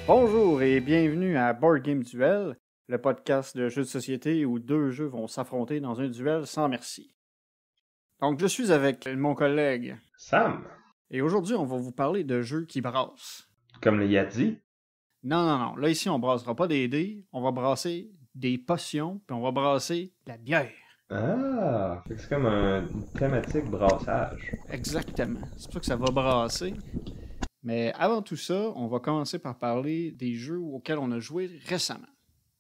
Bonjour et bienvenue à Board Game Duel, le podcast de jeux de société où deux jeux vont s'affronter dans un duel sans merci. Donc, je suis avec mon collègue Sam, et aujourd'hui, on va vous parler de jeux qui brassent. comme le Yadi. Non. Là, ici, on brassera pas des dés, on va brasser des potions, puis on va brasser de la bière. Ah, fait que c'est comme une thématique brassage. Exactement. C'est pour ça que ça va brasser. Mais avant tout ça, on va commencer par parler des jeux auxquels on a joué récemment.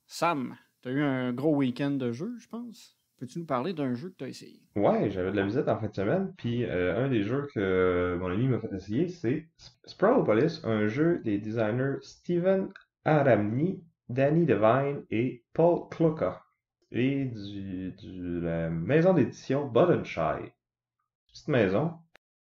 Sam, t'as eu un gros week-end de jeux, je pense. Peux-tu nous parler d'un jeu que t'as essayé? Ouais, j'avais de la visite en fin de semaine, puis un des jeux que mon ami m'a fait essayer, c'est Sprawlopolis, un jeu des designers Steven Aramni, Danny Devine et Paul Kluka, et de la maison d'édition Button-Shy. Petite maison.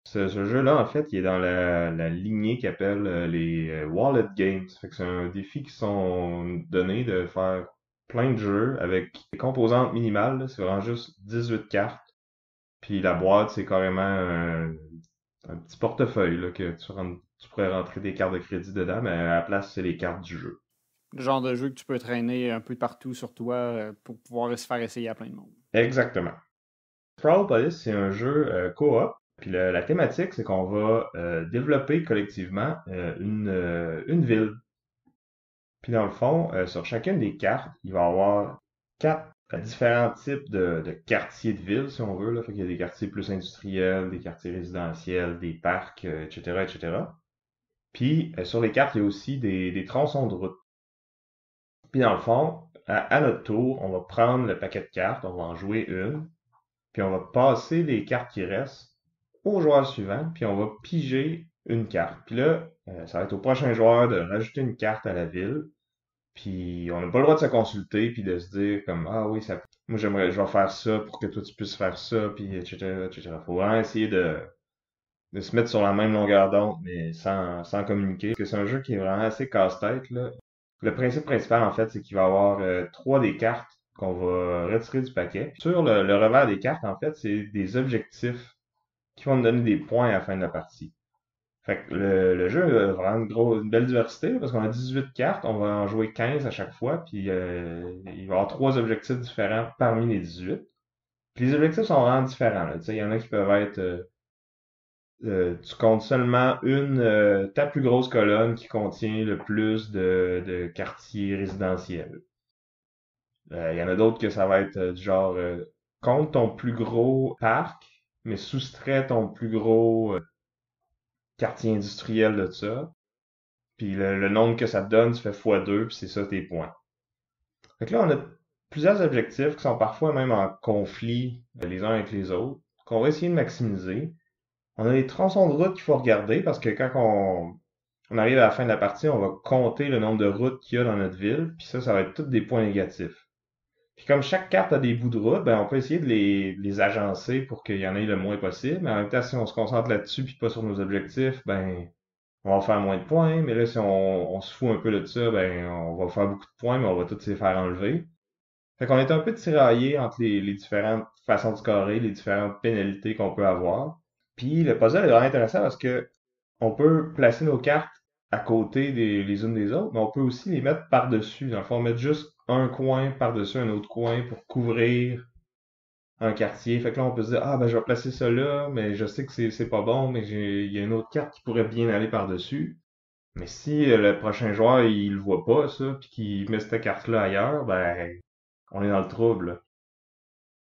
Ce jeu-là, en fait, il est dans la lignée qu'appelle les Wallet Games. Fait que c'est un défi qui sont donnés de faire plein de jeux avec des composantes minimales, là. C'est vraiment juste 18 cartes. Puis la boîte, c'est carrément un petit portefeuille là, que tu pourrais rentrer des cartes de crédit dedans, mais à la place, c'est les cartes du jeu. Le genre de jeu que tu peux traîner un peu partout sur toi pour pouvoir se faire essayer à plein de monde. Exactement. Sprawlopolis, c'est un jeu coop. Puis la thématique, c'est qu'on va développer collectivement une ville. Puis dans le fond, sur chacune des cartes, il va y avoir quatre différents types de quartiers de ville, si on veut. Là. Fait qu'il y a des quartiers plus industriels, des quartiers résidentiels, des parcs, etc., etc. Puis sur les cartes, il y a aussi des tronçons de route. Puis dans le fond, à notre tour, on va prendre le paquet de cartes, on va en jouer une, puis on va passer les cartes qui restent au joueur suivant, puis on va piger une carte. Puis là, ça va être au prochain joueur de rajouter une carte à la ville. Puis on n'a pas le droit de se consulter puis de se dire comme ah oui ça moi je vais faire ça pour que toi tu puisses faire ça puis etc. Faut vraiment essayer de se mettre sur la même longueur d'onde mais sans communiquer parce que c'est un jeu qui est vraiment assez casse-tête là. Le principe principal en fait c'est qu'il va y avoir trois des cartes qu'on va retirer du paquet. Sur le revers des cartes en fait c'est des objectifs qui vont nous donner des points à la fin de la partie. Fait que le jeu a vraiment une belle diversité là, parce qu'on a 18 cartes, on va en jouer 15 à chaque fois, puis il va y avoir trois objectifs différents parmi les 18. Puis les objectifs sont vraiment différents. Là. Il y en a qui peuvent être tu comptes seulement ta plus grosse colonne qui contient le plus de quartiers résidentiels. Il y en a d'autres que ça va être du genre compte ton plus gros parc, mais soustrais ton plus gros quartier industriel de ça. Puis le nombre que ça te donne, tu fais x2, puis c'est ça tes points. Fait que là, on a plusieurs objectifs qui sont parfois même en conflit les uns avec les autres, qu'on va essayer de maximiser. On a les tronçons de route qu'il faut regarder parce que quand on arrive à la fin de la partie, on va compter le nombre de routes qu'il y a dans notre ville, puis ça va être tous des points négatifs. Puis comme chaque carte a des bouts de route, ben on peut essayer de les agencer pour qu'il y en ait le moins possible. Mais en même temps, si on se concentre là-dessus puis pas sur nos objectifs, ben on va faire moins de points, mais là, si on se fout un peu de ça, ben, on va faire beaucoup de points, mais on va tous les faire enlever. Fait qu'on est un peu tiraillé entre les différentes façons de scorer, les différentes pénalités qu'on peut avoir. Puis le puzzle est vraiment intéressant parce que on peut placer nos cartes à côté les unes des autres, mais on peut aussi les mettre par-dessus. Dans le fond, mettre juste un coin par-dessus un autre coin pour couvrir un quartier. Fait que là, on peut se dire, ah, ben, je vais placer ça là, mais je sais que c'est pas bon, mais il y a une autre carte qui pourrait bien aller par-dessus. Mais si le prochain joueur, il le voit pas, ça, puis qu'il met cette carte-là ailleurs, ben, on est dans le trouble, là.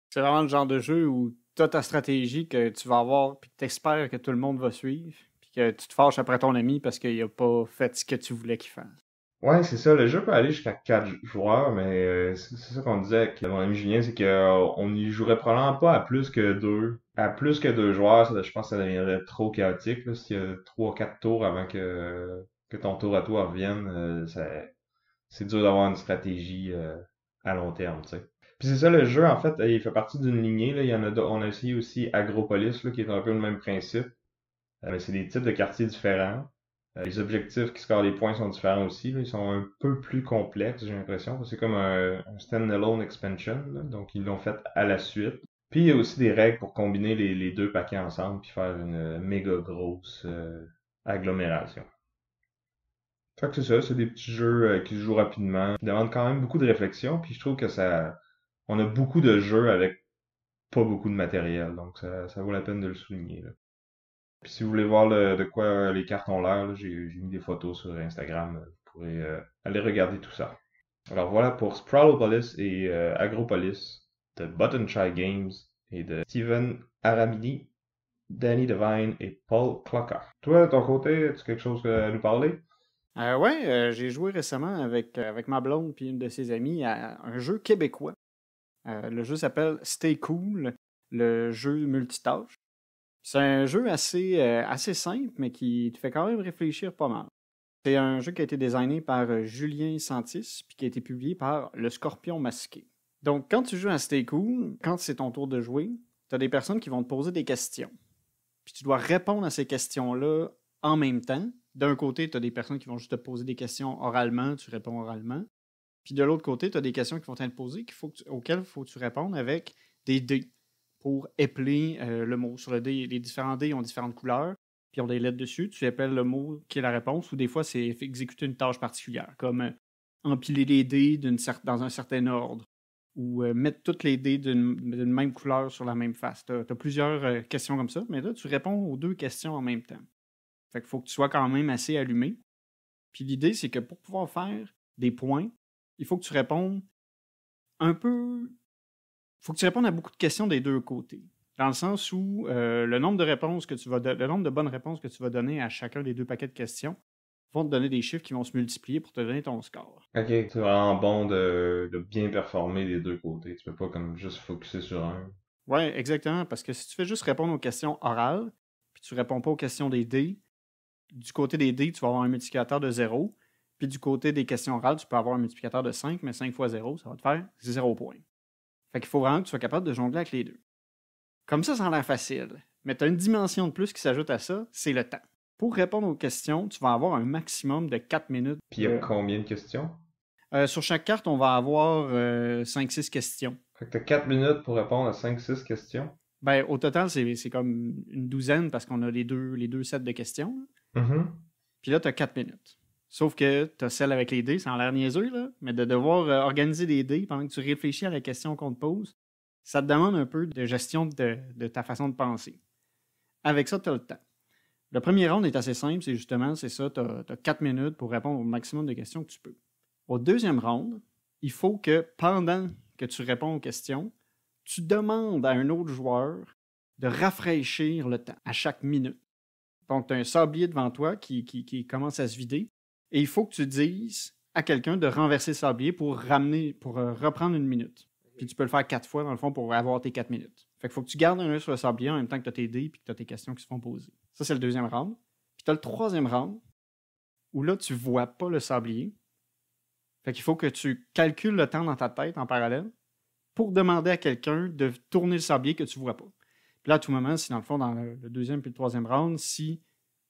C'est vraiment le genre de jeu où tu as ta stratégie que tu vas avoir, puis tu espères que tout le monde va suivre, puis que tu te fâches après ton ami parce qu'il a pas fait ce que tu voulais qu'il fasse. Ouais, c'est ça. Le jeu peut aller jusqu'à 4 joueurs, mais c'est ça qu'on disait avec mon ami Julien, c'est que on n'y jouerait probablement pas à plus que deux. À plus que deux joueurs, je pense que ça deviendrait trop chaotique, là, s'il y a 3 4 tours avant que ton tour à toi revienne, c'est dur d'avoir une stratégie à long terme, tu sais. Puis Puis c'est ça, le jeu, en fait, il fait partie d'une lignée, là. Il y en a, on a essayé aussi Agropolis, là, qui est un peu le même principe. Mais c'est des types de quartiers différents. Les objectifs qui scorent des points sont différents aussi, là. Ils sont un peu plus complexes, j'ai l'impression. C'est comme un standalone expansion, là. Donc, ils l'ont fait à la suite. Puis, il y a aussi des règles pour combiner les deux paquets ensemble puis faire une méga grosse agglomération. Fait que c'est ça, c'est des petits jeux qui se jouent rapidement, qui demandent quand même beaucoup de réflexion, puis je trouve que ça, on a beaucoup de jeux avec pas beaucoup de matériel, donc ça vaut la peine de le souligner, là. Puis si vous voulez voir de quoi les cartes ont l'air, là, j'ai mis des photos sur Instagram, vous pourrez aller regarder tout ça. Alors voilà pour Sprawlopolis et Agropolis de Button Shy Games et de Steven Aramini, Danny Devine et Paul Clocker. Toi, de ton côté, as-tu quelque chose à nous parler? Ouais, j'ai joué récemment avec ma blonde puis une de ses amies à un jeu québécois. Le jeu s'appelle Stay Cool, le jeu multitâche. C'est un jeu assez simple, mais qui te fait quand même réfléchir pas mal. C'est un jeu qui a été designé par Julien Santis, puis qui a été publié par Le Scorpion Masqué. Donc, quand tu joues à Stay Cool, quand c'est ton tour de jouer, tu as des personnes qui vont te poser des questions. Puis tu dois répondre à ces questions-là en même temps. D'un côté, tu as des personnes qui vont juste te poser des questions oralement, tu réponds oralement. Puis de l'autre côté, tu as des questions qui vont te poser auxquelles il faut que tu répondes avec des dés pour épeler le mot. Sur le dé, les différents dés ont différentes couleurs, puis ils ont des lettres dessus. Tu épelles le mot qui est la réponse, ou des fois, c'est exécuter une tâche particulière, comme empiler les dés dans un certain ordre, ou mettre toutes les dés d'une même couleur sur la même face. Tu as plusieurs questions comme ça, mais là, tu réponds aux deux questions en même temps. Fait qu'il faut que tu sois quand même assez allumé. Puis l'idée, c'est que pour pouvoir faire des points, il faut que tu répondes un peu... Il faut que tu répondes à beaucoup de questions des deux côtés. Dans le sens où le nombre de bonnes réponses que tu vas donner à chacun des deux paquets de questions vont te donner des chiffres qui vont se multiplier pour te donner ton score. Ok, c'est vraiment bon de bien performer des deux côtés. Tu peux pas comme juste focuser sur un. Oui, exactement, parce que si tu fais juste répondre aux questions orales, puis tu réponds pas aux questions des dés, du côté des dés, tu vas avoir un multiplicateur de 0, puis du côté des questions orales, tu peux avoir un multiplicateur de 5, mais 5 fois 0, ça va te faire 0 points. Fait qu'il faut vraiment que tu sois capable de jongler avec les deux. Comme ça a l'air facile, mais tu as une dimension de plus qui s'ajoute à ça, c'est le temps. Pour répondre aux questions, tu vas avoir un maximum de 4 minutes. Puis il y a combien de questions? Sur chaque carte, on va avoir 5-6 questions. Fait que t'as 4 minutes pour répondre à 5-6 questions. Ben, au total, c'est comme une douzaine parce qu'on a les deux sets de questions. Mm-hmm. Puis là, tu as 4 minutes. Sauf que tu as celle avec les dés, ça a l'air niaiseux, là, mais de devoir organiser des dés pendant que tu réfléchis à la question qu'on te pose, ça te demande un peu de gestion de ta façon de penser. Avec ça, tu as le temps. Le premier round est assez simple, c'est ça, tu as 4 minutes pour répondre au maximum de questions que tu peux. Au deuxième round, il faut que pendant que tu réponds aux questions, tu demandes à un autre joueur de rafraîchir le temps à chaque minute. Donc, tu as un sablier devant toi qui commence à se vider et il faut que tu dises à quelqu'un de renverser le sablier pour reprendre une minute. Puis tu peux le faire 4 fois, dans le fond, pour avoir tes 4 minutes. Fait qu'il faut que tu gardes un œil sur le sablier en même temps que tu as tes dés et que tu as tes questions qui se font poser. Ça, c'est le deuxième round. Puis tu as le troisième round où là, tu vois pas le sablier. Fait qu'il faut que tu calcules le temps dans ta tête en parallèle pour demander à quelqu'un de tourner le sablier que tu vois pas. Puis là, à tout moment, si dans le fond, dans le deuxième puis le troisième round, si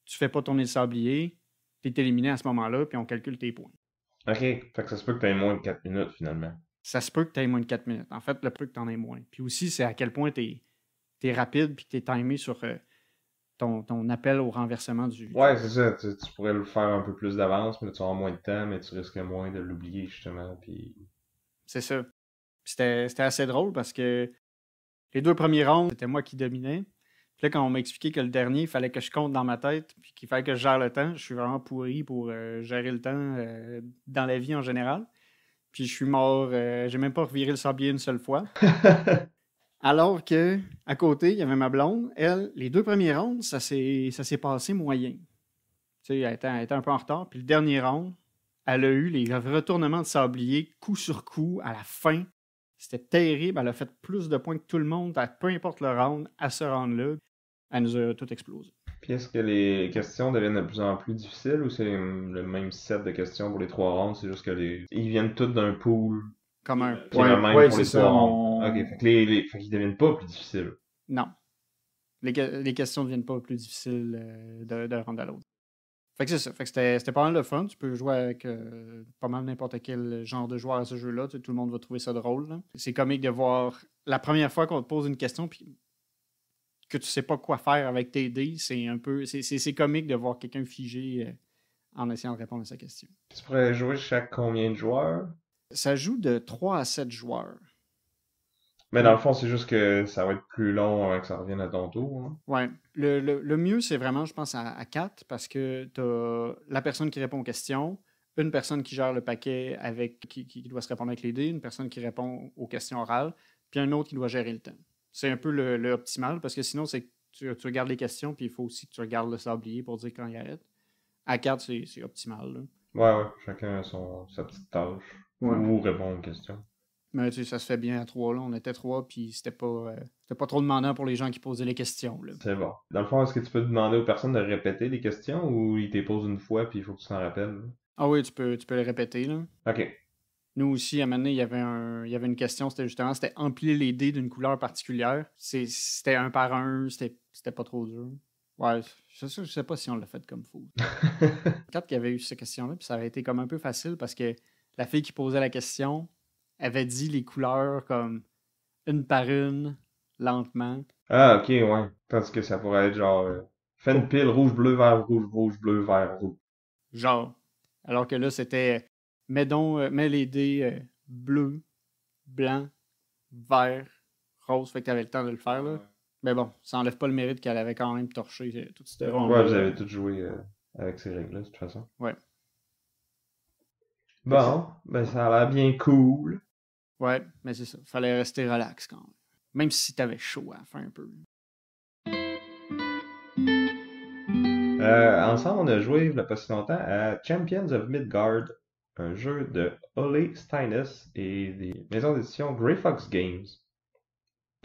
tu fais pas tourner le sablier, tu es éliminé à ce moment-là, puis on calcule tes points. Ok, fait que ça se peut que tu aies moins de 4 minutes finalement. Ça se peut que tu aies moins de 4 minutes. En fait, le peu que tu en aies moins. Puis aussi, c'est à quel point tu es rapide puis que tu es timé sur ton appel au renversement du... Ouais, c'est ça. Tu pourrais le faire un peu plus d'avance, mais là, tu vas avoir moins de temps, mais tu risquerais moins de l'oublier justement. Puis... C'est ça. Puis c'était assez drôle parce que les deux premiers rounds, c'était moi qui dominais. Puis là, quand on m'a expliqué que le dernier, il fallait que je compte dans ma tête, puis qu'il fallait que je gère le temps, je suis vraiment pourri pour gérer le temps dans la vie en général. Puis je suis mort, j'ai même pas reviré le sablier une seule fois. Alors que à côté, il y avait ma blonde. Elle, les deux premiers rounds, ça s'est passé moyen. Tu sais, elle était un peu en retard. Puis le dernier round, elle a eu les retournements de sablier coup sur coup à la fin. C'était terrible. Elle a fait plus de points que tout le monde, peu importe le round, à ce round-là. Elle nous a tout explosé. Puis est-ce que les questions deviennent de plus en plus difficiles ou c'est le même set de questions pour les 3 rounds? C'est juste que ils viennent tous d'un pool Comme un C'est le même ouais, pour c'est les ça. trois. Ok, fait que fait qu'ils deviennent pas plus difficiles. Non. Les questions ne deviennent pas plus difficiles d'un round à l'autre. Fait que c'est ça. Fait que c'était pas mal de fun. Tu peux jouer avec pas mal n'importe quel genre de joueur à ce jeu-là. Tu sais, tout le monde va trouver ça drôle. Là. C'est comique de voir la première fois qu'on te pose une question puis que tu sais pas quoi faire avec tes dés. C'est un peu. C'est comique de voir quelqu'un figé en essayant de répondre à sa question. Tu pourrais jouer chaque combien de joueurs? Ça joue de 3 à 7 joueurs. Mais dans le fond, c'est juste que ça va être plus long avant que ça revienne à ton tour. Hein. Ouais. Le mieux, c'est vraiment, je pense, à 4 parce que tu as la personne qui répond aux questions, une personne qui gère le paquet qui doit se répondre avec les dés, une personne qui répond aux questions orales, puis un autre qui doit gérer le temps. C'est un peu le optimal parce que sinon, c'est que tu regardes les questions, puis il faut aussi que tu regardes le sablier pour dire quand il arrête. À 4, c'est optimal. Là. Ouais, chacun a sa petite tâche. Ouais. Ou répond aux questions. Mais tu sais, ça se fait bien à 3. Là. On était 3, puis c'était pas trop demandant pour les gens qui posaient les questions. Là. C'est bon. Dans le fond, est-ce que tu peux demander aux personnes de répéter les questions ou ils te les posent une fois puis il faut que tu t'en rappelles? Là? Ah oui, tu peux les répéter. Là. Ok. Nous aussi, à un moment donné, il y avait une question, c'était empiler les dés d'une couleur particulière. C'était un par un, c'était pas trop dur. Ouais, je sais pas si on l'a fait comme fou. Quand il y avait eu cette question-là, puis ça avait été comme un peu facile parce que la fille qui posait la question avait dit les couleurs comme une par une, lentement. Ah, ok, ouais. Tandis que ça pourrait être genre fais une pile rouge, bleu, vert, rouge, rouge, bleu, vert, rouge. Genre. Alors que là, c'était mets les dés bleu, blanc, vert, rose. Fait que t'avais le temps de le faire, là. Mais bon, ça enlève pas le mérite qu'elle avait quand même torché toute cette ronde. Ouais, vous avez tous joué avec ces règles-là, de toute façon. Ouais. Bon, ben ça a l'air bien cool. Ouais, mais c'est ça. Fallait rester relax quand même. Même si t'avais chaud à la fin un peu. Ensemble, on a joué il n'y a pas si longtemps à Champions of Midgard, un jeu de Ole Steiness et des maisons d'édition Grey Fox Games.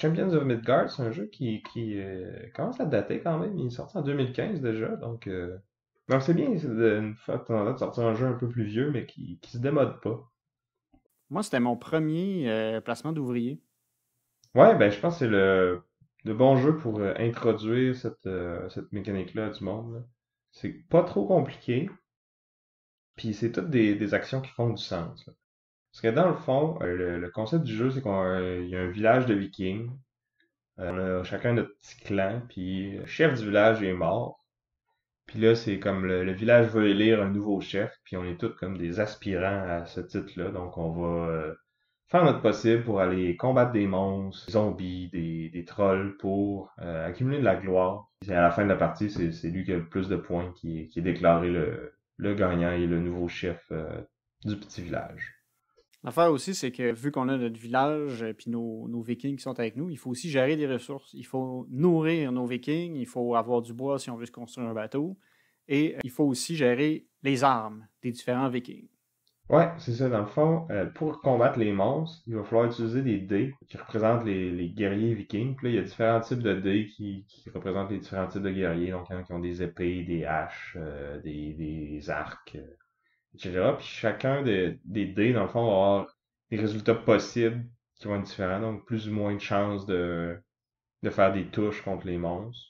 Champions of Midgard, c'est un jeu qui commence à dater quand même. Il est sorti en 2015 déjà, donc c'est bien une fois de temps en temps de sortir un jeu un peu plus vieux, mais qui se démode pas. Moi, c'était mon premier placement d'ouvrier. Ouais, ben je pense que c'est le bon jeu pour introduire cette mécanique-là à du monde. Là. C'est pas trop compliqué, puis c'est toutes des actions qui font du sens. Là. Parce que dans le fond, le concept du jeu, c'est qu'il y a un village de Vikings. On a chacun notre petit clan, puis le chef du village est mort. Puis là, c'est comme le village va élire un nouveau chef, puis on est tous comme des aspirants à ce titre-là. Donc on va faire notre possible pour aller combattre des monstres, des zombies, des trolls pour accumuler de la gloire. Et à la fin de la partie, c'est lui qui a le plus de points qui est déclaré le gagnant et le nouveau chef du petit village. L'affaire aussi, c'est que vu qu'on a notre village et puis nos vikings qui sont avec nous, il faut aussi gérer des ressources. Il faut nourrir nos vikings, il faut avoir du bois si on veut se construire un bateau, et il faut aussi gérer les armes des différents vikings. Ouais, c'est ça. Dans le fond, pour combattre les monstres, il va falloir utiliser des dés qui représentent les guerriers vikings. Puis là, il y a différents types de dés qui représentent les différents types de guerriers. Donc, il y en a qui ont des épées, des haches, des arcs, etc. Puis chacun des dés, dans le fond, va avoir des résultats possibles qui vont être différents. Donc, plus ou moins de chances de faire des touches contre les monstres.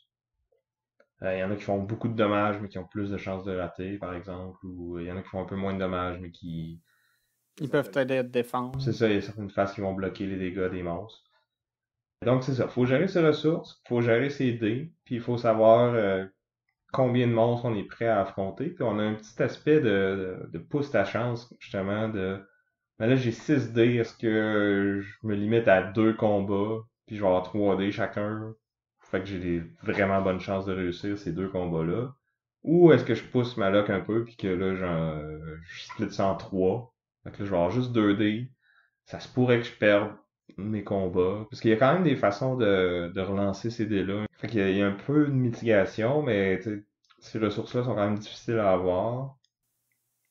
Il y en a qui font beaucoup de dommages, mais qui ont plus de chances de rater, par exemple. Ou il y en a qui font un peu moins de dommages, mais qui... Ils peuvent t'aider à te défendre. C'est ça, il y a certaines phases qui vont bloquer les dégâts des monstres. Donc, c'est ça. Faut gérer ses ressources, faut gérer ses dés, puis il faut savoir combien de monstres on est prêt à affronter. Puis on a un petit aspect de pousse ta chance, justement, ben là, j'ai 6 dés, est-ce que je me limite à 2 combats, puis je vais avoir 3 dés chacun? Fait que j'ai des vraiment bonnes chances de réussir ces 2 combats-là. Ou est-ce que je pousse ma luck un peu, puis que là, je split ça en 3. Fait que là, je vais avoir juste 2 dés. Ça se pourrait que je perde mes combats. Parce qu'il y a quand même des façons de relancer ces dés-là. Fait qu'il y a un peu de mitigation, mais ces ressources-là sont quand même difficiles à avoir.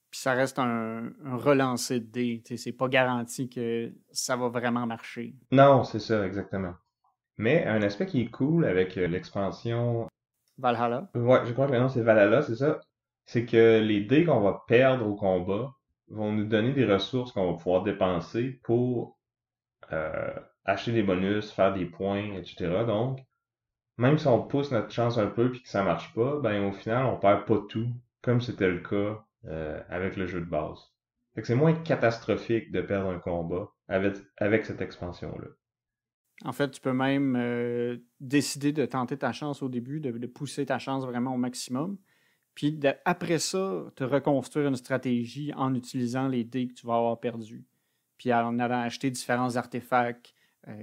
Puis ça reste un relancer de dés. C'est pas garanti que ça va vraiment marcher. Non, c'est ça, exactement. Mais un aspect qui est cool avec l'expansion... Valhalla. Ouais, je crois que le nom c'est Valhalla, c'est ça. C'est que les dés qu'on va perdre au combat, vont nous donner des ressources qu'on va pouvoir dépenser pour euh, acheter des bonus, faire des points, etc. Donc, même si on pousse notre chance un peu puis que ça marche pas, ben au final, on perd pas tout, comme c'était le cas avec le jeu de base. Fait que c'est moins catastrophique de perdre un combat avec cette expansion-là. En fait, tu peux même décider de tenter ta chance au début, de pousser ta chance vraiment au maximum. Puis après ça, te reconstruire une stratégie en utilisant les dés que tu vas avoir perdus. Puis en allant acheter différents artefacts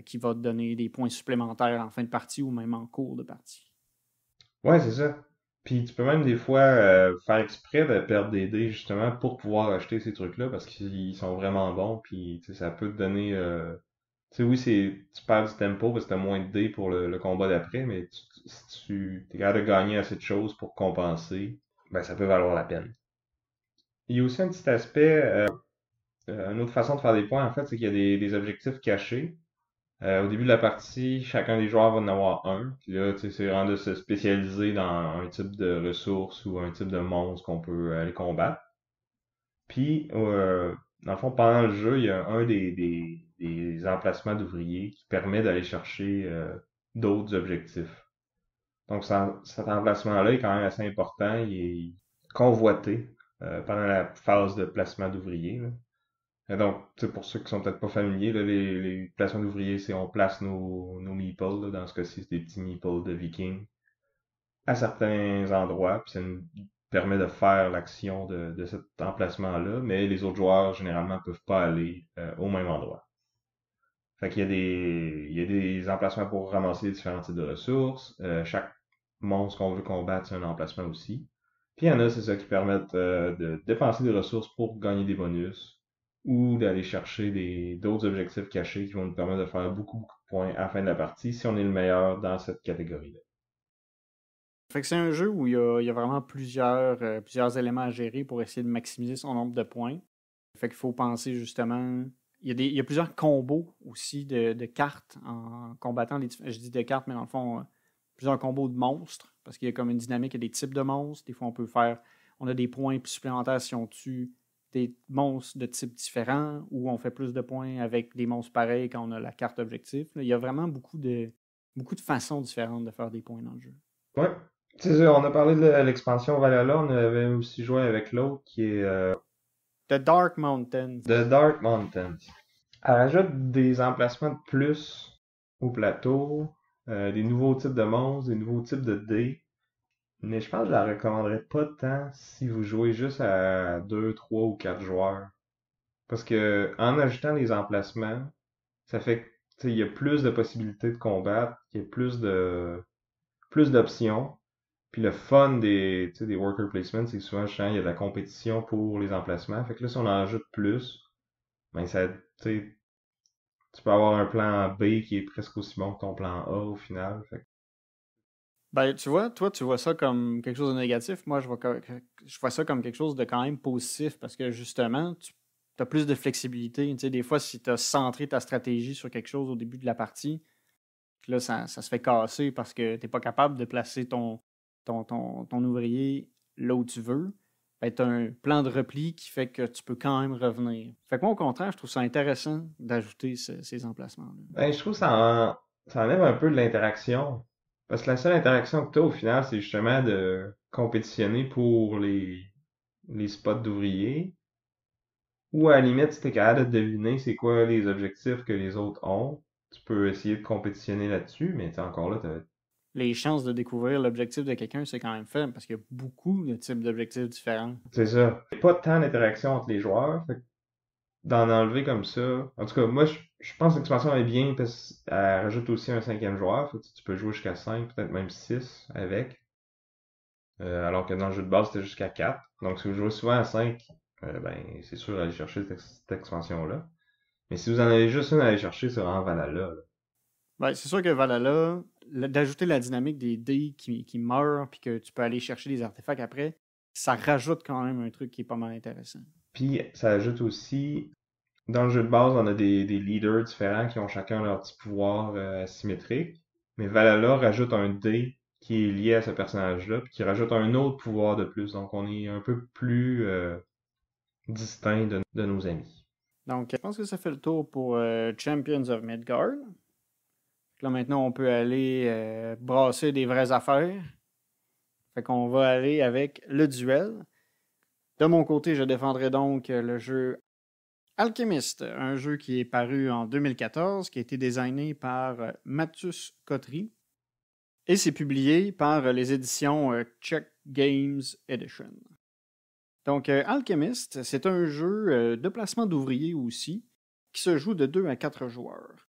qui vont te donner des points supplémentaires en fin de partie ou même en cours de partie. Ouais, c'est ça. Puis tu peux même des fois faire exprès de perdre des dés justement pour pouvoir acheter ces trucs-là parce qu'ils sont vraiment bons. Puis tu sais, ça peut te donner. Tu sais, oui, tu perds du tempo parce que t'as moins de dés pour le combat d'après, mais si tu es capable de gagner assez de choses pour compenser, ben ça peut valoir la peine. Il y a aussi un petit aspect, une autre façon de faire des points en fait, c'est qu'il y a des objectifs cachés. Au début de la partie, chacun des joueurs va en avoir un. Puis là, tu sais, c'est vraiment de se spécialiser dans un type de ressources ou un type de monstre qu'on peut aller combattre. Puis, dans le fond, pendant le jeu, il y a un des emplacements d'ouvriers qui permet d'aller chercher d'autres objectifs. Donc, cet emplacement-là est quand même assez important. Il est convoité pendant la phase de placement d'ouvriers. Et donc, tu sais, pour ceux qui sont peut-être pas familiers, là, les placements d'ouvriers, c'est on place nos meeples, là, dans ce cas-ci, c'est des petits meeples de vikings, à certains endroits, puis ça nous permet de faire l'action de cet emplacement-là, mais les autres joueurs, généralement, peuvent pas aller au même endroit. Fait qu'il y a il y a des emplacements pour ramasser différents types de ressources. Chaque monstre qu'on veut combattre, c'est un emplacement aussi. Puis il y en a, c'est ça, qui permettent de dépenser des ressources pour gagner des bonus ou d'aller chercher d'autres objectifs cachés qui vont nous permettre de faire beaucoup de points à la fin de la partie si on est le meilleur dans cette catégorie-là. Fait que c'est un jeu où il y a vraiment plusieurs éléments à gérer pour essayer de maximiser son nombre de points. Fait qu'il faut penser justement. Il y a plusieurs combos aussi de cartes en combattant les. Je dis de cartes, mais dans le fond, plusieurs combos de monstres. Parce qu'il y a comme une dynamique, il y a des types de monstres. Des fois, on peut faire. On a des points supplémentaires si on tue des monstres de types différents, ou on fait plus de points avec des monstres pareils quand on a la carte objectif. Il y a vraiment beaucoup de façons différentes de faire des points dans le jeu. Ouais. C'est ça, on a parlé de l'expansion Valhalla, on avait aussi joué avec l'autre qui est The Dark Mountains. The Dark Mountains. Elle rajoute des emplacements de plus au plateau, des nouveaux types de monstres, des nouveaux types de dés. Mais je pense que je la recommanderais pas tant si vous jouez juste à 2, 3 ou 4 joueurs. Parce que en ajoutant les emplacements, ça fait que tu sais, il y a plus de possibilités de combattre, il y a plus d'options. Puis le fun tu sais, des worker placements, c'est que souvent, il y a de la compétition pour les emplacements. Fait que là, si on en ajoute plus, ben ça, tu sais, tu peux avoir un plan B qui est presque aussi bon que ton plan A au final. Fait Ben, tu vois, toi, tu vois ça comme quelque chose de négatif. Moi, je vois ça comme quelque chose de quand même positif parce que justement, tu as plus de flexibilité. Tu sais, des fois, si tu as centré ta stratégie sur quelque chose au début de la partie, puis là, ça se fait casser parce que tu n'es pas capable de placer ton ouvrier là où tu veux. Ben, tu as un plan de repli qui fait que tu peux quand même revenir. Fait que moi, au contraire, je trouve ça intéressant d'ajouter ces emplacements-là. ben, je trouve que ça enlève un peu de l'interaction. Parce que la seule interaction que tu as au final, c'est justement de compétitionner pour les spots d'ouvriers. Ou à la limite, si t'es capable de deviner c'est quoi les objectifs que les autres ont, tu peux essayer de compétitionner là-dessus, mais t'sais, encore là, Les chances de découvrir l'objectif de quelqu'un, c'est quand même faible parce qu'il y a beaucoup de types d'objectifs différents. c'est ça. Y a pas tant d'interaction entre les joueurs, fait que d'en enlever comme ça. En tout cas, moi, je pense que l'expansion est bien parce qu'elle rajoute aussi un cinquième joueur, fait que tu peux jouer jusqu'à 5, peut-être même 6 avec. Alors que dans le jeu de base, c'était jusqu'à 4. Donc, si vous jouez souvent à 5, ben, c'est sûr d'aller chercher cette expansion-là. Mais si vous en avez juste une à aller chercher, c'est vraiment Valhalla, là. Ben, c'est sûr que Valhalla, d'ajouter la dynamique des dés qui meurent puis que tu peux aller chercher des artefacts après, ça rajoute quand même un truc qui est pas mal intéressant. Puis, ça ajoute aussi, dans le jeu de base, on a des leaders différents qui ont chacun leur petit pouvoir asymétrique. Mais Valhalla rajoute un dé qui est lié à ce personnage-là, puis qui rajoute un autre pouvoir de plus. Donc, on est un peu plus distinct de nos amis. Donc, je pense que ça fait le tour pour Champions of Midgard. Là, maintenant, on peut aller brasser des vraies affaires. Fait qu'on va aller avec le duel. De mon côté, je défendrai donc le jeu Alchemist, un jeu qui est paru en 2014, qui a été designé par Matthus Kotri. Et c'est publié par les éditions Czech Games Edition. Donc, Alchemist, c'est un jeu de placement d'ouvriers aussi, qui se joue de 2 à 4 joueurs.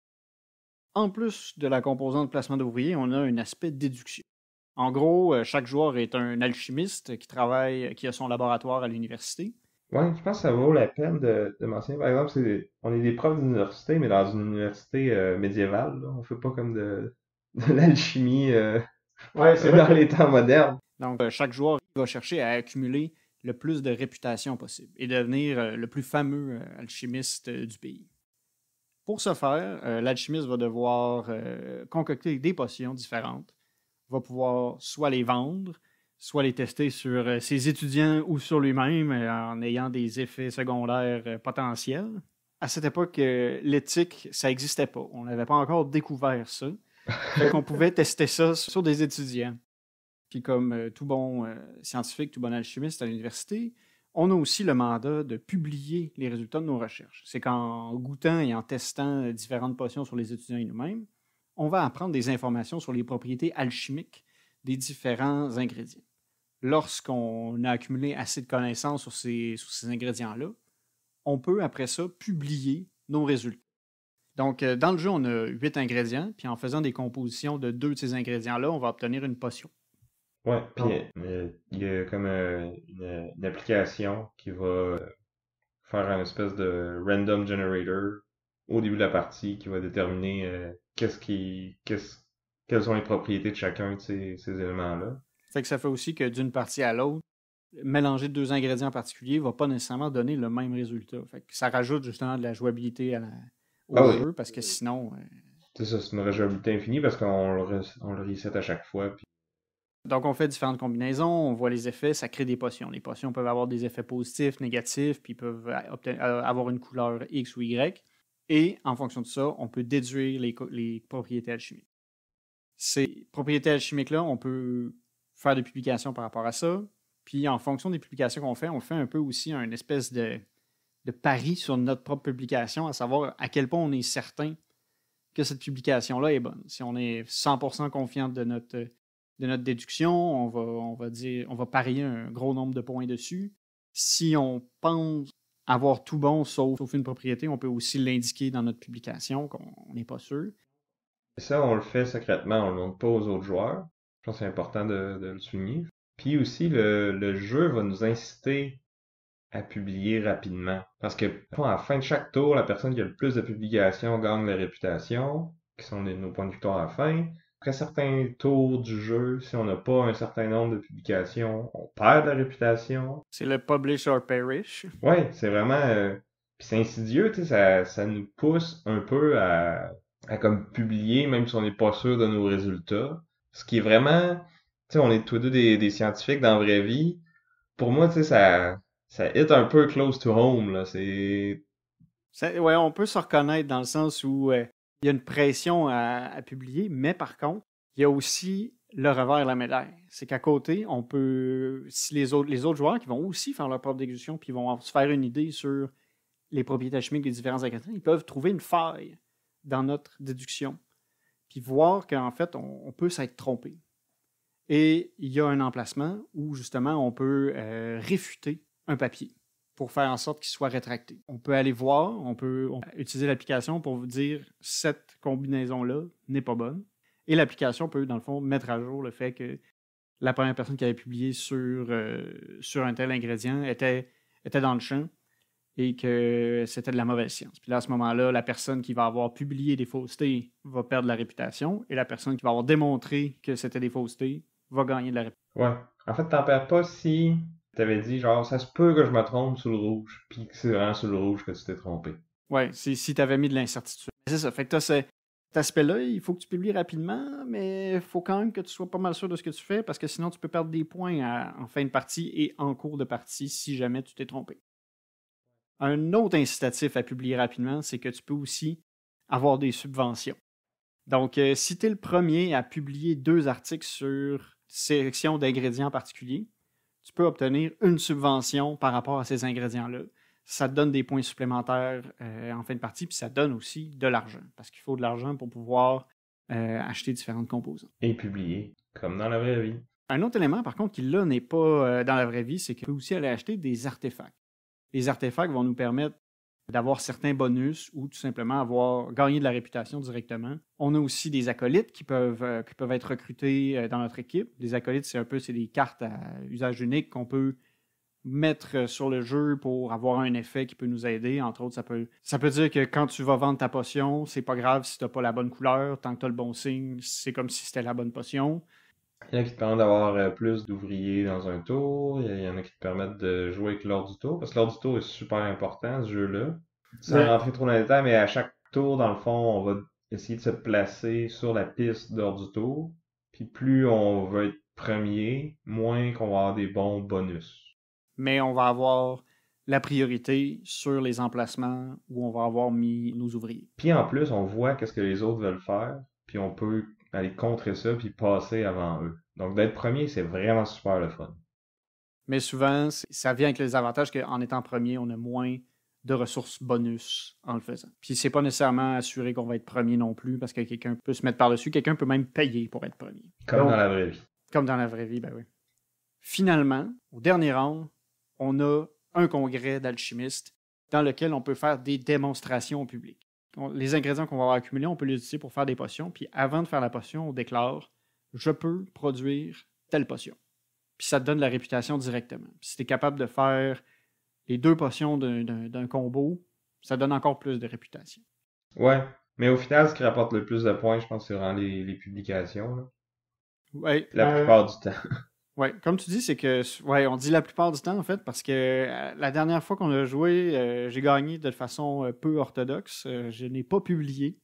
En plus de la composante placement d'ouvriers, on a un aspect déduction. En gros, chaque joueur est un alchimiste qui a son laboratoire à l'université. Ouais, je pense que ça vaut la peine de mentionner. Par exemple, on est des profs d'université, mais dans une université médiévale, là. On fait pas comme de l'alchimie Ouais, c'est dans vrai. les temps modernes. Donc, chaque joueur va chercher à accumuler le plus de réputation possible et devenir le plus fameux alchimiste du pays. Pour ce faire, l'alchimiste va devoir concocter des potions différentes, va pouvoir soit les vendre, soit les tester sur ses étudiants ou sur lui-même en ayant des effets secondaires potentiels. À cette époque, l'éthique, ça n'existait pas. On n'avait pas encore découvert ça. Fait qu'on pouvait tester ça sur des étudiants. Puis comme tout bon scientifique, tout bon alchimiste à l'université, on a aussi le mandat de publier les résultats de nos recherches. C'est qu'en goûtant et en testant différentes potions sur les étudiants et nous-mêmes, on va apprendre des informations sur les propriétés alchimiques des différents ingrédients. Lorsqu'on a accumulé assez de connaissances sur ces ingrédients-là, on peut après ça publier nos résultats. Donc, dans le jeu, on a 8 ingrédients, puis en faisant des compositions de 2 de ces ingrédients-là, on va obtenir une potion. Ouais, puis il y a comme une application qui va faire un espèce de random generator au début de la partie qui va déterminer quelles sont les propriétés de chacun de ces éléments-là. Fait que ça fait aussi que d'une partie à l'autre, mélanger 2 ingrédients particuliers ne va pas nécessairement donner le même résultat. Fait que ça rajoute justement de la jouabilité au jeu, parce que sinon... C'est ça, c'est une rejouabilité infinie parce qu'on le reset à chaque fois. Puis... Donc, on fait différentes combinaisons, on voit les effets, ça crée des potions. Les potions peuvent avoir des effets positifs, négatifs, puis peuvent avoir une couleur X ou Y. Et en fonction de ça, on peut déduire les propriétés alchimiques. Ces propriétés alchimiques-là, on peut faire des publications par rapport à ça. Puis en fonction des publications qu'on fait, on fait un peu aussi une espèce de pari sur notre propre publication, à savoir à quel point on est certain que cette publication-là est bonne. Si on est 100% confiant de notre déduction, on va parier un gros nombre de points dessus. Si on pense avoir tout bon sauf une propriété, on peut aussi l'indiquer dans notre publication qu'on n'est pas sûr. Et ça, on le fait secrètement, on ne le montre pas aux autres joueurs. Je pense que c'est important de le souligner. Puis aussi, le jeu va nous inciter à publier rapidement. Parce que à la fin de chaque tour, la personne qui a le plus de publications gagne la réputation, qui sont nos points de victoire à la fin. Après certains tours du jeu, si on n'a pas un certain nombre de publications, on perd la réputation. C'est le publish or perish. Ouais, c'est vraiment... Puis c'est insidieux, tu sais, ça nous pousse un peu à comme publier, même si on n'est pas sûr de nos résultats. Ce qui est vraiment... Tu sais, on est tous deux des scientifiques dans la vraie vie. Pour moi, tu sais, ça hit un peu close to home, là. Ouais, on peut se reconnaître dans le sens où il y a une pression à publier, mais par contre, il y a aussi le revers de la médaille. C'est qu'à côté, on peut, si les autres joueurs qui vont aussi faire leur propre déduction, puis vont se faire une idée sur les propriétés chimiques des différents ingrédients, ils peuvent trouver une faille dans notre déduction, puis voir qu'en fait, on peut s'être trompé. Et il y a un emplacement où, justement, on peut réfuter un papier pour faire en sorte qu'il soit rétracté. On peut aller voir, on peut utiliser l'application pour vous dire cette combinaison-là n'est pas bonne. Et l'application peut, dans le fond, mettre à jour le fait que la première personne qui avait publié sur un tel ingrédient était dans le champ et que c'était de la mauvaise science. Puis là, à ce moment-là, la personne qui va avoir publié des faussetés va perdre la réputation et la personne qui va avoir démontré que c'était des faussetés va gagner de la réputation. Ouais. En fait, t'en perds pas si t'avais dit, genre, ça se peut que je me trompe sur le rouge, puis que c'est vraiment sur le rouge que tu t'es trompé. Ouais, si t'avais mis de l'incertitude. C'est ça. Fait que t'as cet aspect-là, il faut que tu publies rapidement, mais il faut quand même que tu sois pas mal sûr de ce que tu fais, parce que sinon tu peux perdre des points en fin de partie et en cours de partie si jamais tu t'es trompé. Un autre incitatif à publier rapidement, c'est que tu peux aussi avoir des subventions. Donc, si tu es le premier à publier 2 articles sur sélection d'ingrédients particuliers, tu peux obtenir une subvention par rapport à ces ingrédients-là. Ça te donne des points supplémentaires en fin de partie, puis ça donne aussi de l'argent, parce qu'il faut de l'argent pour pouvoir acheter différentes composantes. Et publier, comme dans la vraie vie. Un autre élément, par contre, qui là n'est pas dans la vraie vie, c'est qu'on peut aussi aller acheter des artefacts. Les artefacts vont nous permettre d'avoir certains bonus ou tout simplement avoir gagné de la réputation directement. On a aussi des acolytes qui peuvent être recrutés dans notre équipe. Les acolytes, c'est des cartes à usage unique qu'on peut mettre sur le jeu pour avoir un effet qui peut nous aider. Entre autres, ça peut dire que quand tu vas vendre ta potion, c'est pas grave si t'as pas la bonne couleur. Tant que t'as le bon signe, c'est comme si c'était la bonne potion. Il y en a qui te permettent d'avoir plus d'ouvriers dans un tour. Il y en a qui te permettent de jouer avec l'ordre du tour. Parce que l'ordre du tour est super important, ce jeu-là. Sans rentrer trop dans les détails, mais à chaque tour, dans le fond, on va essayer de se placer sur la piste d'ordre du tour. Puis plus on va être premier, moins qu'on va avoir des bons bonus. Mais on va avoir la priorité sur les emplacements où on va avoir mis nos ouvriers. Puis en plus, on voit qu'est-ce que les autres veulent faire, puis on peut aller contrer ça, puis passer avant eux. Donc d'être premier, c'est vraiment super le fun. Mais souvent, ça vient avec les avantages qu'en étant premier, on a moins de ressources bonus en le faisant. Puis c'est pas nécessairement assuré qu'on va être premier non plus, parce que quelqu'un peut se mettre par-dessus, quelqu'un peut même payer pour être premier. Comme dans la vraie vie. Comme dans la vraie vie, ben oui. Finalement, au dernier round, on a un congrès d'alchimistes dans lequel on peut faire des démonstrations au public. Les ingrédients qu'on va avoir accumulés, on peut les utiliser pour faire des potions, puis avant de faire la potion, on déclare « Je peux produire telle potion ». Puis ça te donne la réputation directement. Puis si tu es capable de faire les 2 potions d'un combo, ça donne encore plus de réputation. Ouais, mais au final, ce qui rapporte le plus de points, je pense, c'est vraiment les publications. Là. Ouais. La plupart du temps. Ouais, comme tu dis, c'est que on dit la plupart du temps en fait, parce que la dernière fois qu'on a joué, j'ai gagné de façon peu orthodoxe. Je n'ai pas publié,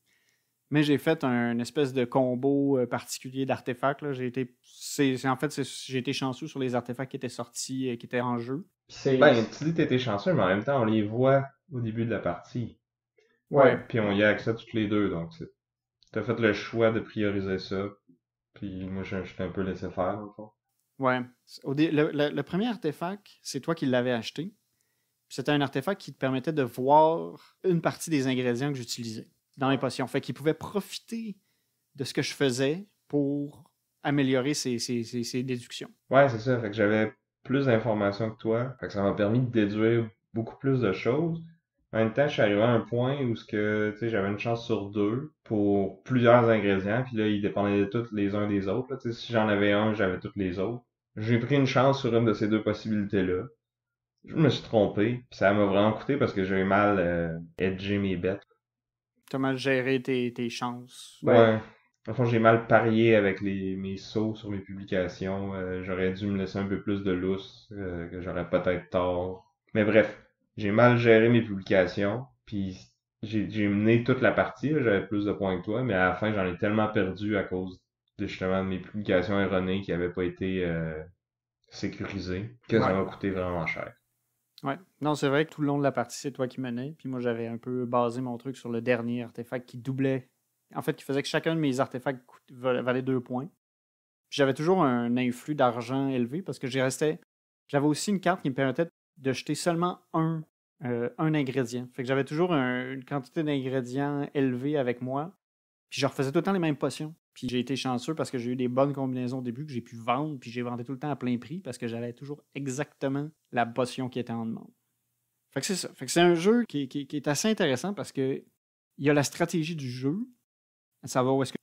mais j'ai fait un espèce de combo particulier d'artefacts. Là. J'ai été chanceux sur les artefacts qui étaient sortis, qui étaient en jeu. Ben, tu dis que t'étais chanceux, mais en même temps, on les voit au début de la partie. Ouais. Puis on y a accès toutes les deux, donc t'as fait le choix de prioriser ça. Puis moi, je suis un peu laissé faire, au fond. Ouais. Le premier artefact, c'est toi qui l'avais acheté. C'était un artefact qui te permettait de voir une partie des ingrédients que j'utilisais dans mes potions. Fait qu'il pouvait profiter de ce que je faisais pour améliorer ses déductions. Ouais, c'est ça. Fait que j'avais plus d'informations que toi. Fait que ça m'a permis de déduire beaucoup plus de choses. En même temps, je suis arrivé à un point où j'avais une chance sur 2 pour plusieurs ingrédients, puis là, ils dépendaient tous les uns des autres. Là. Si j'en avais un, j'avais tous les autres. J'ai pris une chance sur une de ces 2 possibilités-là. Je me suis trompé, puis ça m'a vraiment coûté parce que j'avais mal edgé mes bêtes. Tu as mal géré tes chances. Ouais. En fond, j'ai mal parié avec mes sauts sur mes publications. J'aurais dû me laisser un peu plus de lousse, que j'aurais peut-être tort. Mais bref, j'ai mal géré mes publications, puis j'ai mené toute la partie, là, j'avais plus de points que toi, mais à la fin, j'en ai tellement perdu à cause de justement mes publications erronées qui n'avaient pas été sécurisées, que ça m'a coûté vraiment cher. Ouais. Non, c'est vrai que tout le long de la partie, c'est toi qui menais, puis moi, j'avais un peu basé mon truc sur le dernier artefact qui doublait. En fait, qui faisait que chacun de mes artefacts valait 2 points. Puis j'avais toujours un influx d'argent élevé parce que j'avais aussi une carte qui me permettait de jeter seulement un ingrédient. Fait que j'avais toujours une quantité d'ingrédients élevée avec moi. Puis je refaisais tout le temps les mêmes potions. Puis j'ai été chanceux parce que j'ai eu des bonnes combinaisons au début que j'ai pu vendre. Puis j'ai vendu tout le temps à plein prix parce que j'avais toujours exactement la potion qui était en demande. Fait que c'est ça. Fait que c'est un jeu qui est assez intéressant parce que il y a la stratégie du jeu, à savoir où est-ce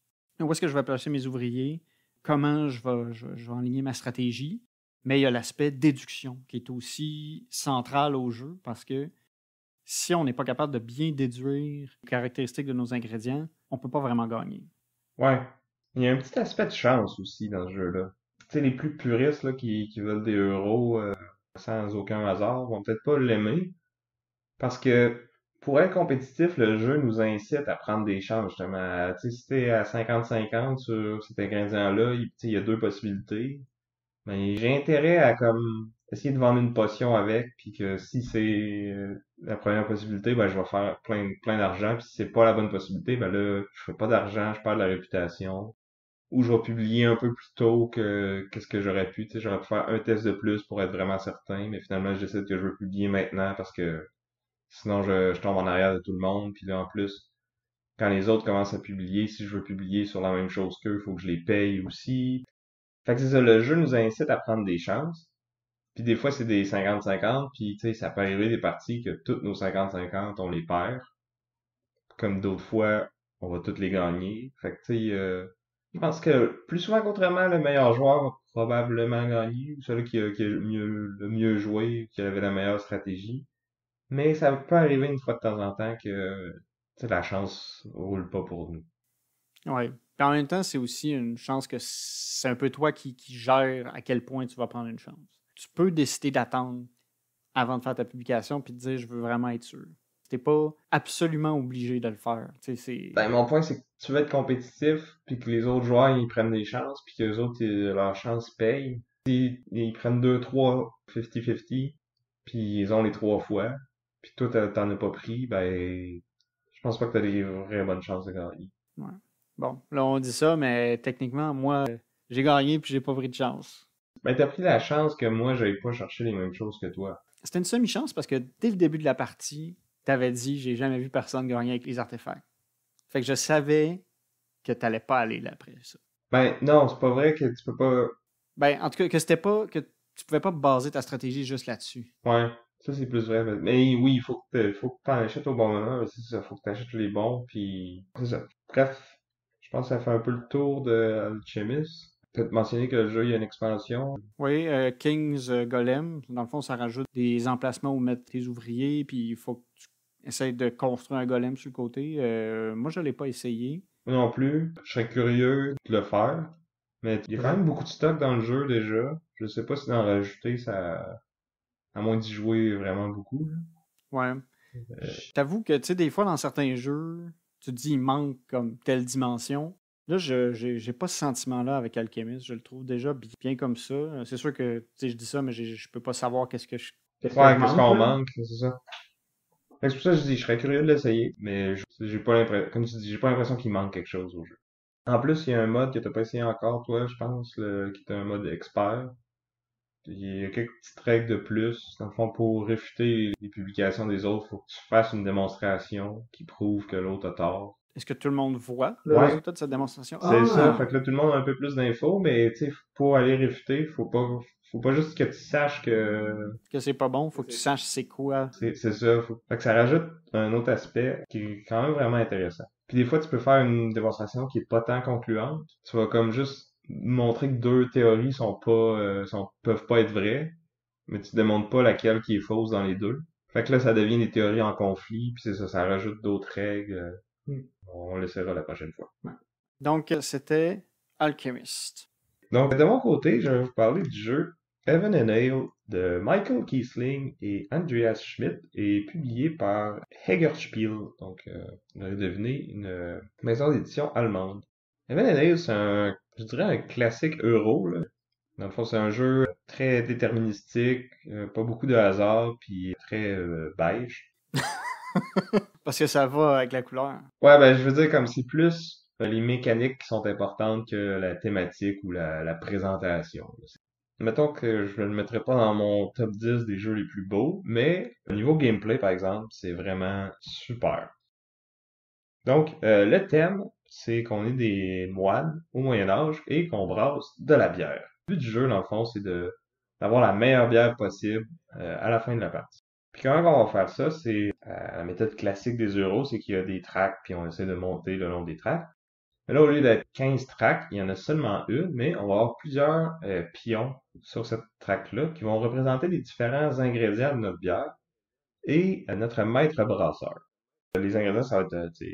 que je vais placer mes ouvriers, comment je vais enligner ma stratégie, mais il y a l'aspect déduction qui est aussi central au jeu parce que si on n'est pas capable de bien déduire les caractéristiques de nos ingrédients, on ne peut pas vraiment gagner. Ouais. Il y a un petit aspect de chance aussi dans ce jeu-là. Tu sais, les plus puristes là, qui veulent des euros sans aucun hasard vont peut-être pas l'aimer parce que pour être compétitif, le jeu nous incite à prendre des chances, justement. Tu sais, si t'es à 50-50 sur cet ingrédient-là, il y a 2 possibilités. Mais j'ai intérêt à comme essayer de vendre une potion avec, puis que si c'est la première possibilité, ben je vais faire plein d'argent, puis si c'est pas la bonne possibilité, ben là, je fais pas d'argent, je perds de la réputation. Ou je vais publier un peu plus tôt que qu'est-ce que j'aurais pu. Tu sais, j'aurais pu faire un test de plus pour être vraiment certain, mais finalement, je décide que je veux publier maintenant parce que sinon, je tombe en arrière de tout le monde. Puis là, en plus, quand les autres commencent à publier, si je veux publier sur la même chose qu'eux, il faut que je les paye aussi. Fait que c'est ça, le jeu nous incite à prendre des chances. Puis des fois, c'est des 50-50, puis tu sais, ça peut arriver des parties que toutes nos 50-50, on les perd. Comme d'autres fois, on va toutes les gagner. Fait que tu sais, je pense que plus souvent qu'autrement, le meilleur joueur va probablement gagner, ou celui qui a le mieux joué, qui avait la meilleure stratégie. Mais ça peut arriver une fois de temps en temps que tu sais, la chance roule pas pour nous. Ouais. Puis en même temps, c'est aussi une chance que c'est un peu toi qui gère à quel point tu vas prendre une chance. Tu peux décider d'attendre avant de faire ta publication puis de dire je veux vraiment être sûr. T'es pas absolument obligé de le faire. Tu sais, c'est. Ben, mon point, c'est que tu veux être compétitif, puis que les autres joueurs, ils prennent des chances, puis que les autres, leurs chances payent. Ils prennent 2, 3, 50-50, puis ils ont les 3 fois, puis toi, t'en as pas pris, ben, je pense pas que t'as des vraies bonnes chances de gagner. Ouais. Bon, là on dit ça, mais techniquement, moi, j'ai gagné puis j'ai pas pris de chance. Ben, t'as pris la chance que moi, j'aille pas chercher les mêmes choses que toi. C'était une semi-chance parce que dès le début de la partie, t'avais dit j'ai jamais vu personne gagner avec les artefacts. Fait que je savais que t'allais pas aller là après ça. Ben, non, c'est pas vrai que tu peux pas... Ben, en tout cas, que c'était pas. Que tu pouvais pas baser ta stratégie juste là-dessus. Ouais, ça, c'est plus vrai. Mais oui, faut que t'en achètes au bon moment, c'est ça, faut que t'achètes les bons, puis... C'est ça. Bref, je pense que ça fait un peu le tour de Alchemist. Peut-être mentionner que le jeu, il y a une expansion. Oui, King's Golem, dans le fond, ça rajoute des emplacements où mettre tes ouvriers, puis il faut que tu essayes de construire un golem sur le côté. Moi, je l'ai pas essayé. Moi non plus, je serais curieux de le faire. Mais il y a quand même beaucoup de stock dans le jeu déjà. Je sais pas si d'en rajouter, ça... À moins d'y jouer vraiment beaucoup, là. Ouais. Je t'avoue que, tu sais, des fois, dans certains jeux, tu te dis, il manque comme telle dimension. Là, j'ai pas ce sentiment-là avec Alchemist. Je le trouve déjà bien comme ça. C'est sûr que, tu sais, je dis ça, mais je peux pas savoir qu'est-ce que je Ouais, qu'est-ce manque, qu'on là. manque, c'est ça. Fait que c'est pour ça que je dis, je serais curieux de l'essayer, mais j'ai pas l'impression, comme tu dis, j'ai pas l'impression qu'il manque quelque chose au jeu. En plus, il y a un mode que t'as pas essayé encore, toi, je pense, qui est un mode expert. Il y a quelques petites règles de plus. Dans le fond, pour réfuter les publications des autres, faut que tu fasses une démonstration qui prouve que l'autre a tort. Est-ce que tout le monde voit le Ouais, résultat de cette démonstration? c'est ça. Ah! Fait que là, tout le monde a un peu plus d'infos, mais tu sais, pour aller réfuter, faut pas juste que tu saches que Que c'est pas bon, faut que tu saches c'est quoi. c'est ça. Fait que ça rajoute un autre aspect qui est quand même vraiment intéressant. Puis des fois, tu peux faire une démonstration qui est pas tant concluante. Tu vas comme juste montrer que deux théories peuvent pas être vraies, mais tu démontres pas laquelle qui est fausse dans les deux. Fait que là, ça devient des théories en conflit, puis c'est ça, ça rajoute d'autres règles. On l'essaiera la prochaine fois. Ouais. Donc, c'était Alchemist. Donc, de mon côté, je vais vous parler du jeu Heaven and Ale de Michael Kiesling et Andreas Schmidt et publié par Hagerspiel. Donc, vous avez deviné, une maison d'édition allemande. Heaven and Ale, je dirais un classique euro, là. Dans le fond, c'est un jeu très déterministique, pas beaucoup de hasard, puis très beige. Parce que ça va avec la couleur. Ouais, ben je veux dire comme c'est plus les mécaniques qui sont importantes que la thématique ou la présentation. Mettons que je ne le mettrais pas dans mon top 10 des jeux les plus beaux, mais au niveau gameplay, par exemple, c'est vraiment super. Donc, le thème, c'est qu'on est des moines au Moyen Âge et qu'on brasse de la bière. Le but du jeu, dans le fond, c'est d'avoir la meilleure bière possible à la fin de la partie. Puis comment on va faire ça, c'est la méthode classique des euros, c'est qu'il y a des tracks, puis on essaie de monter le long des tracks. Mais là, au lieu d'être 15 tracks, il y en a seulement une, mais on va avoir plusieurs pions sur cette track-là qui vont représenter les différents ingrédients de notre bière et notre maître brasseur. Les ingrédients, ça va être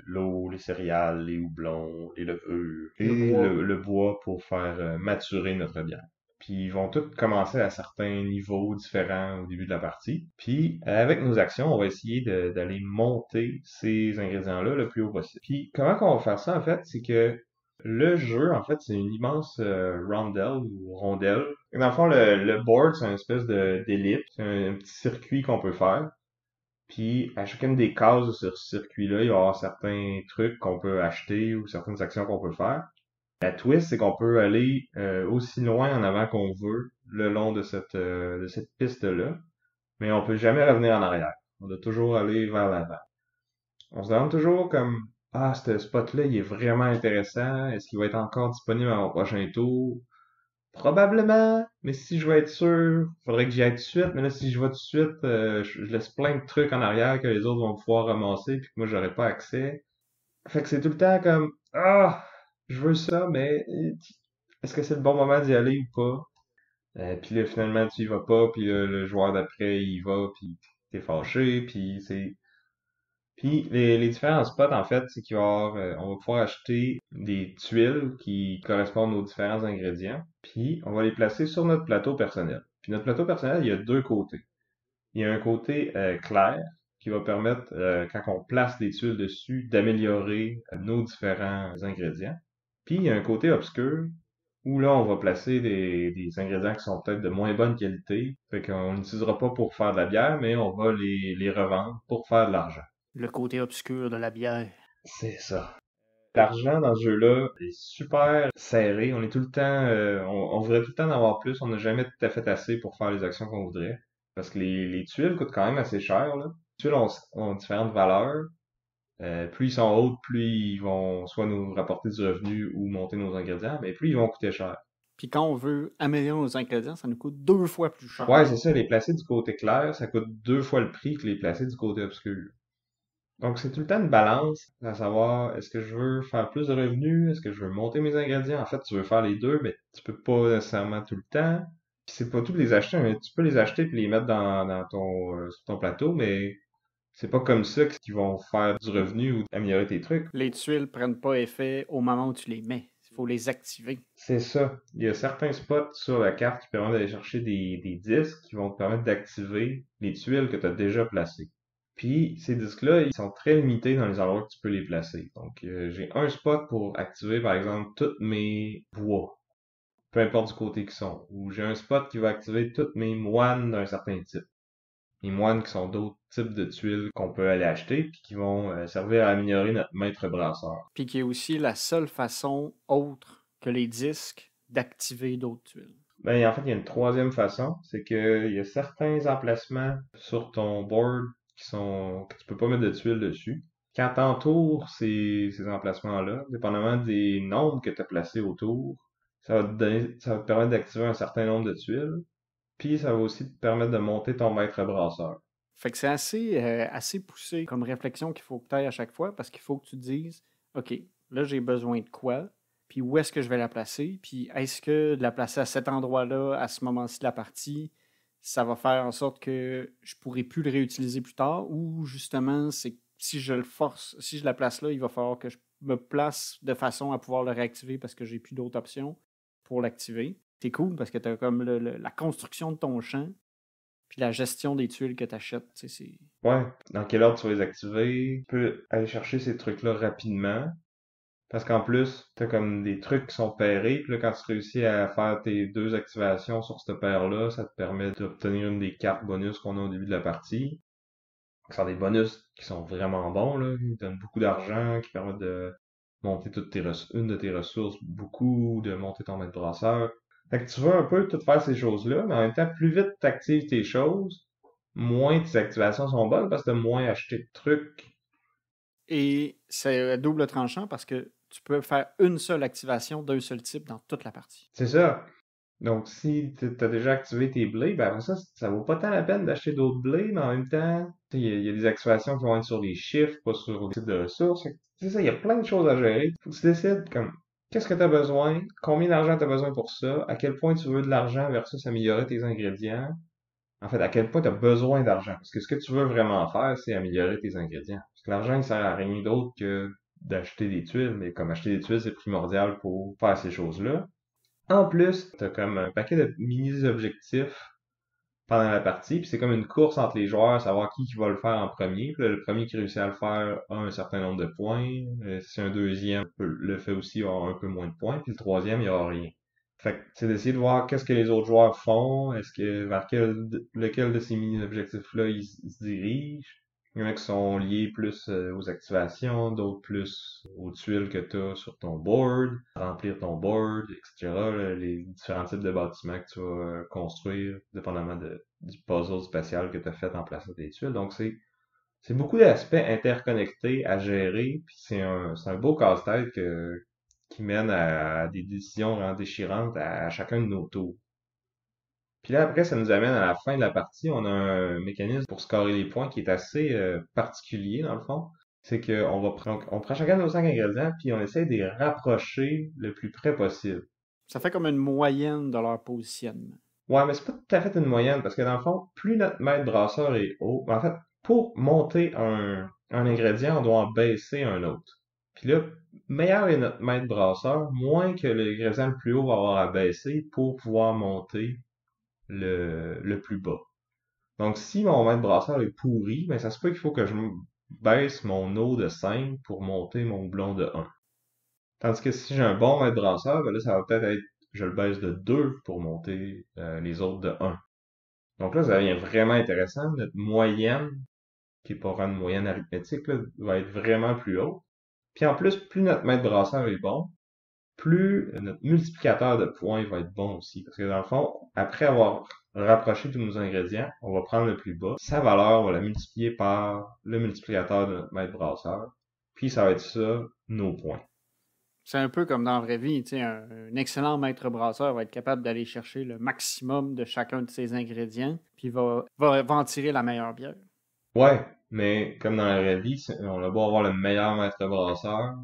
l'eau, les céréales, les houblons, les levures et le bois pour faire maturer notre bière. Puis ils vont tous commencer à certains niveaux différents au début de la partie. Puis avec nos actions, on va essayer d'aller monter ces ingrédients-là le plus haut possible. Puis comment qu'on va faire ça en fait, c'est que Le jeu, en fait, c'est une immense rondelle ou rondelle. Et dans le fond, le board, c'est une espèce d'ellipse. C'est un petit circuit qu'on peut faire. Puis, à chacune des cases de ce circuit-là, il va y avoir certains trucs qu'on peut acheter ou certaines actions qu'on peut faire. La twist, c'est qu'on peut aller aussi loin en avant qu'on veut le long de cette piste-là, mais on peut jamais revenir en arrière. On doit toujours aller vers l'avant. On se demande toujours comme ah, ce spot-là, il est vraiment intéressant. Est-ce qu'il va être encore disponible à mon prochain tour? Probablement, mais si je veux être sûr, faudrait que j'y aille tout de suite. Mais là, si je vais tout de suite, je laisse plein de trucs en arrière que les autres vont pouvoir ramasser puis que moi, j'aurai pas accès. Fait que c'est tout le temps comme ah, je veux ça, mais est-ce que c'est le bon moment d'y aller ou pas? Puis là, finalement, tu y vas pas, puis là, le joueur d'après, il y va, puis t'es fâché, puis c'est... Puis les différents spots, en fait, c'est qu'il va y avoir, on va pouvoir acheter des tuiles qui correspondent aux différents ingrédients, puis on va les placer sur notre plateau personnel. Puis notre plateau personnel, il y a deux côtés. Il y a un côté clair qui va permettre, quand on place des tuiles dessus, d'améliorer nos différents ingrédients. Puis il y a un côté obscur où là, on va placer des ingrédients qui sont peut-être de moins bonne qualité. Fait qu'on n'utilisera pas pour faire de la bière, mais on va les revendre pour faire de l'argent. Le côté obscur de la bière. C'est ça. L'argent dans ce jeu-là est super serré. On est tout le temps, on voudrait tout le temps en avoir plus. On n'a jamais tout à fait assez pour faire les actions qu'on voudrait. Parce que les tuiles coûtent quand même assez cher, là. Les tuiles ont différentes valeurs. Plus ils sont hautes, plus ils vont soit nous rapporter du revenu ou monter nos ingrédients, mais plus ils vont coûter cher. Puis quand on veut améliorer nos ingrédients, ça nous coûte 2 fois plus cher. Ouais, c'est ça, les placer du côté clair, ça coûte 2 fois le prix que les placer du côté obscur. Donc c'est tout le temps une balance, à savoir est-ce que je veux faire plus de revenus, est-ce que je veux monter mes ingrédients. En fait, tu veux faire les deux, mais tu peux pas nécessairement tout le temps. Puis c'est pas tout les acheter, mais tu peux les acheter puis les mettre dans ton sur ton plateau, mais c'est pas comme ça qu'ils vont faire du revenu ou améliorer tes trucs. Les tuiles prennent pas effet au moment où tu les mets. Il faut les activer. C'est ça. Il y a certains spots sur la carte qui permettent d'aller chercher des disques qui vont te permettre d'activer les tuiles que tu as déjà placées. Puis ces disques-là, ils sont très limités dans les endroits que tu peux les placer. Donc j'ai un spot pour activer par exemple tous mes bois, peu importe du côté qu'ils sont. Ou j'ai un spot qui va activer toutes mes moines d'un certain type. Les moines qui sont d'autres types de tuiles qu'on peut aller acheter puis qui vont servir à améliorer notre maître brasseur. Puis qui est aussi la seule façon autre que les disques d'activer d'autres tuiles. Ben, en fait, il y a une troisième façon, c'est que il y a certains emplacements sur ton board que tu peux pas mettre de tuiles dessus. Quand t'entoures ces emplacements-là, dépendamment des nombres que tu as placés autour, ça va te permettre d'activer un certain nombre de tuiles. Puis ça va aussi te permettre de monter ton maître brasseur. Fait que c'est assez poussé comme réflexion qu'il faut que tu ailles à chaque fois parce qu'il faut que tu te dises OK, là j'ai besoin de quoi, puis où est-ce que je vais la placer, puis est-ce que de la placer à cet endroit-là, à ce moment-ci de la partie, ça va faire en sorte que je pourrai plus le réutiliser plus tard, ou justement, c'est si je le force, si je la place là, il va falloir que je me place de façon à pouvoir le réactiver parce que j'ai plus d'autres options pour l'activer. C'est cool parce que tu as comme la construction de ton champ, puis la gestion des tuiles que tu achètes. C'est... Ouais, dans quel ordre tu vas les activer? Tu peux aller chercher ces trucs-là rapidement. Parce qu'en plus, t'as comme des trucs qui sont pairés, puis là, quand tu réussis à faire tes deux activations sur cette paire-là, ça te permet d'obtenir une des cartes bonus qu'on a au début de la partie. Ce sont des bonus qui sont vraiment bons, là. Ils donnent beaucoup d'argent, qui permettent de monter une de tes ressources beaucoup, de monter ton maître brasseur. Fait que tu veux un peu tout faire ces choses-là, mais en même temps, plus vite tu actives tes choses, moins tes activations sont bonnes parce que t'as moins acheté de trucs. Et c'est double tranchant parce que tu peux faire une seule activation d'un seul type dans toute la partie. C'est ça. Donc, si t'as déjà activé tes blés, ben après ça vaut pas tant la peine d'acheter d'autres blés, mais en même temps, il y a des activations qui vont être sur les chiffres, pas sur les types de ressources. C'est ça, il y a plein de choses à gérer. Faut que tu décides comme qu'est-ce que t'as besoin, combien d'argent t'as besoin pour ça, à quel point tu veux de l'argent versus améliorer tes ingrédients. En fait, à quel point t'as besoin d'argent. Parce que ce que tu veux vraiment faire, c'est améliorer tes ingrédients. Parce que l'argent, il sert à rien d'autre que d'acheter des tuiles, mais comme acheter des tuiles, c'est primordial pour faire ces choses-là. En plus, t'as comme un paquet de mini-objectifs pendant la partie, puis c'est comme une course entre les joueurs, savoir qui va le faire en premier. Puis là, le premier qui réussit à le faire a un certain nombre de points. Si un deuxième le fait aussi, il va avoir un peu moins de points. Puis le troisième, il n'y aura rien. Fait que c'est d'essayer de voir qu'est-ce que les autres joueurs font, est-ce que vers lequel de ces mini-objectifs-là ils se dirigent. Il y en a qui sont liés plus aux activations, d'autres plus aux tuiles que tu as sur ton board, remplir ton board, etc. là, les différents types de bâtiments que tu vas construire, dépendamment du puzzle spatial que tu as fait en plaçant tes tuiles. Donc c'est beaucoup d'aspects interconnectés à gérer, puis c'est un beau casse-tête qui mène à des décisions vraiment déchirantes à chacun de nos tours. Puis là, après, ça nous amène à la fin de la partie. On a un mécanisme pour scorer les points qui est assez particulier, dans le fond. C'est qu'on va prendre, on prend chacun de nos 5 ingrédients, puis on essaie de les rapprocher le plus près possible. Ça fait comme une moyenne de leur positionnement. Ouais, mais c'est pas tout à fait une moyenne, parce que dans le fond, plus notre maître brasseur est haut, en fait, pour monter un ingrédient, on doit en baisser un autre. Puis là, meilleur est notre maître brasseur, moins que l'ingrédient le plus haut va avoir à baisser pour pouvoir monter le plus bas. Donc, si mon maître brasseur est pourri, ben ça se peut qu'il faut que je baisse mon eau de 5 pour monter mon blond de 1. Tandis que si j'ai un bon maître brasseur, ben là, ça va peut-être être, je le baisse de 2 pour monter les autres de 1. Donc là, ça devient vraiment intéressant. Notre moyenne, qui est pas vraiment une moyenne arithmétique, là, va être vraiment plus haute. Puis en plus, plus notre maître brasseur est bon, plus notre multiplicateur de points va être bon aussi. Parce que dans le fond, après avoir rapproché tous nos ingrédients, on va prendre le plus bas. Sa valeur, on va la multiplier par le multiplicateur de notre maître brasseur. Puis ça va être ça, nos points. C'est un peu comme dans la vraie vie, tu sais, un excellent maître brasseur va être capable d'aller chercher le maximum de chacun de ses ingrédients, puis va en tirer la meilleure bière. Ouais, mais comme dans la vraie vie, on a beau avoir le meilleur maître brasseur,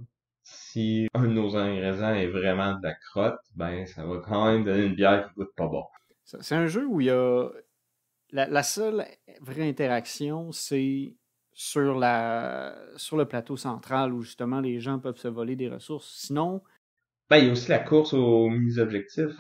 si un de nos ingrédients est vraiment de la crotte, ben ça va quand même donner une bière qui goûte pas bon. C'est un jeu où il y a la seule vraie interaction, c'est sur le plateau central où justement les gens peuvent se voler des ressources. Sinon, Ben, il y a aussi la course aux mini-objectifs.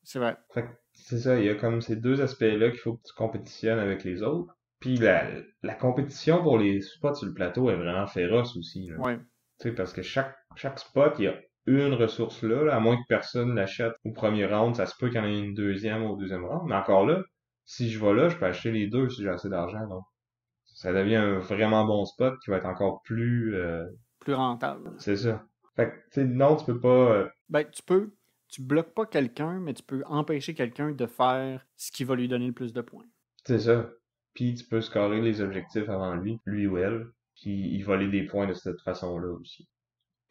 c'est vrai. Fait que c'est ça, il y a comme ces deux aspects-là qu'il faut que tu compétitionnes avec les autres. Puis la compétition pour les spots sur le plateau est vraiment féroce aussi, là. Ouais. Tu sais, parce que chaque spot, il y a une ressource là, à moins que personne l'achète au premier round, ça se peut qu'il y en ait une deuxième au deuxième round. Mais encore là, si je vais là, je peux acheter les deux si j'ai assez d'argent. Donc, ça devient un vraiment bon spot qui va être encore plus... Plus rentable. c'est ça. Fait que, tu sais, non, tu peux pas... Ben, tu bloques pas quelqu'un, mais tu peux empêcher quelqu'un de faire ce qui va lui donner le plus de points. c'est ça. Puis tu peux scorer les objectifs avant lui ou elle, puis il voler des points de cette façon-là aussi.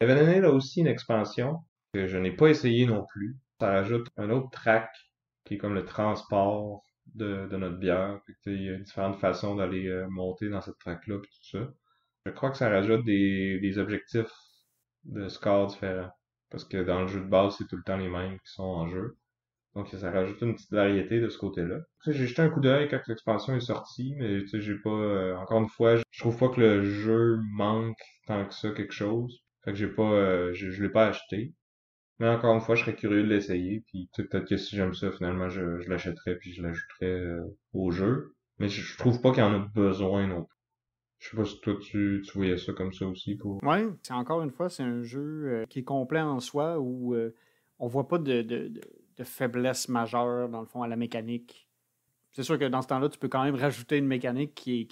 Il avait donné là aussi une expansion que je n'ai pas essayé non plus. Ça rajoute un autre track qui est comme le transport de notre bière. Fait que, il y a différentes façons d'aller monter dans cette track-là puis tout ça. Je crois que ça rajoute des objectifs de score différents. Parce que dans le jeu de base, c'est tout le temps les mêmes qui sont en jeu. Donc ça rajoute une petite variété de ce côté-là. Tu sais, j'ai jeté un coup d'œil quand l'expansion est sortie, mais tu sais, j'ai pas encore une fois, je trouve pas que le jeu manque tant que ça quelque chose. Fait que j'ai pas je l'ai pas acheté. Mais encore une fois, je serais curieux de l'essayer, puis tu sais, peut-être que si j'aime ça, finalement je l'achèterais puis je l'ajouterais au jeu. Mais je trouve pas qu'il y en a besoin non plus. Je sais pas si toi tu voyais ça comme ça aussi pour. Ouais, c'est encore une fois, c'est un jeu qui est complet en soi où on voit pas de faiblesse majeure, dans le fond, à la mécanique. C'est sûr que dans ce temps-là, tu peux quand même rajouter une mécanique qui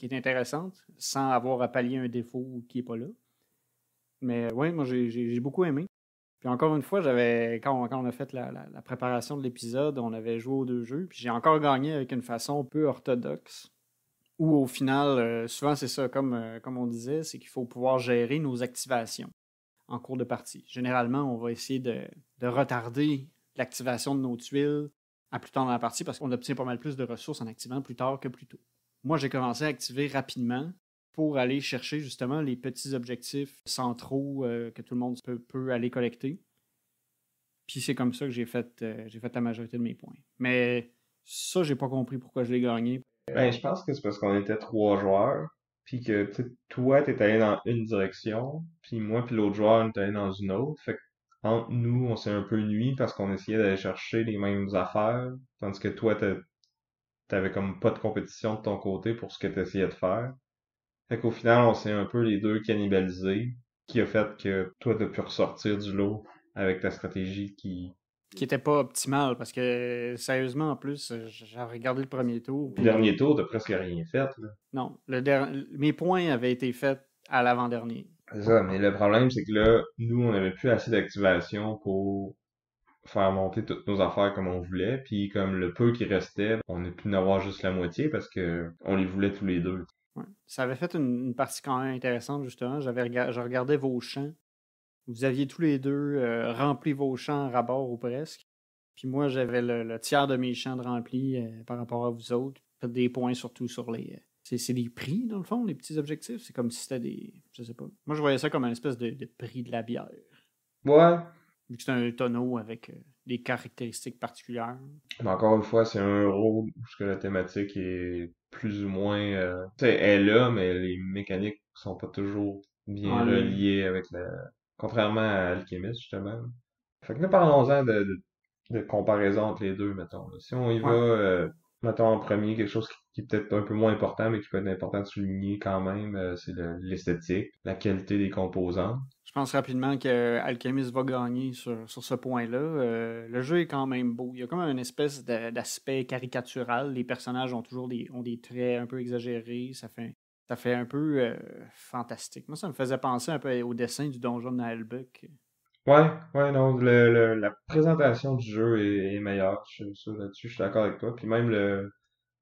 est intéressante sans avoir à pallier un défaut qui est pas là. Mais ouais, moi j'ai beaucoup aimé. Puis encore une fois, quand on a fait la préparation de l'épisode, on avait joué aux deux jeux, puis j'ai encore gagné avec une façon peu orthodoxe. Où au final, souvent c'est ça, comme on disait, c'est qu'il faut pouvoir gérer nos activations en cours de partie. Généralement, on va essayer de retarder l'activation de nos tuiles à plus tard dans la partie parce qu'on obtient pas mal plus de ressources en activant plus tard que plus tôt. Moi, j'ai commencé à activer rapidement pour aller chercher justement les petits objectifs centraux que tout le monde peut aller collecter. Puis c'est comme ça que j'ai fait la majorité de mes points. Mais ça, j'ai pas compris pourquoi je l'ai gagné. Ben, je pense que c'est parce qu'on était 3 joueurs, puis que tu sais, toi, t'es allé dans une direction, puis moi puis l'autre joueur, on est allé dans une autre. Fait que entre nous, on s'est un peu nuit parce qu'on essayait d'aller chercher les mêmes affaires, tandis que toi, t'avais comme pas de compétition de ton côté pour ce que t'essayais de faire. Fait qu'au final, on s'est un peu les deux cannibalisés, qui a fait que toi, t'as pu ressortir du lot avec ta stratégie Qui était pas optimal parce que, sérieusement, en plus, j'ai regardé le premier tour. au Puis dernier tour, t'as presque rien fait, là. non, mes points avaient été faits à l'avant-dernier. C'est ça, mais le problème, c'est que là, nous, on avait plus assez d'activation pour faire monter toutes nos affaires comme on voulait, puis comme le peu qui restait, on a pu en avoir juste la moitié parce que on les voulait tous les deux. Ouais. Ça avait fait une partie quand même intéressante, justement. Je regardais vos champs. Vous aviez tous les deux rempli vos champs à bord ou presque. Puis moi, j'avais le tiers de mes champs de remplis par rapport à vous autres. Faites des points surtout sur les. C'est des prix, dans le fond, les petits objectifs. C'est comme si c'était des. Je sais pas. Moi, je voyais ça comme une espèce de prix de la bière. Ouais, Vu que c'est un tonneau avec des caractéristiques particulières. mais encore une fois, c'est un euro où ce que la thématique est plus ou moins, tu sais, elle est là, mais les mécaniques sont pas toujours bien En ligne. reliées avec contrairement à Alchemist, justement. Fait que là, parlons-en de comparaison entre les deux, mettons, là. Si on y va, Ouais. mettons en premier, quelque chose qui est peut-être un peu moins important, mais qui peut être important de souligner quand même, c'est l'esthétique, la qualité des composants. Je pense rapidement que Alchemist va gagner sur ce point-là. Le jeu est quand même beau. Il y a comme une espèce d'aspect caricatural. Les personnages ont des traits un peu exagérés. Ça fait un peu fantastique. Moi, ça me faisait penser un peu au dessin du donjon de Nalbuck. Ouais, ouais, non, la présentation du jeu est meilleure, je suis sûr là-dessus, je suis d'accord avec toi. Puis même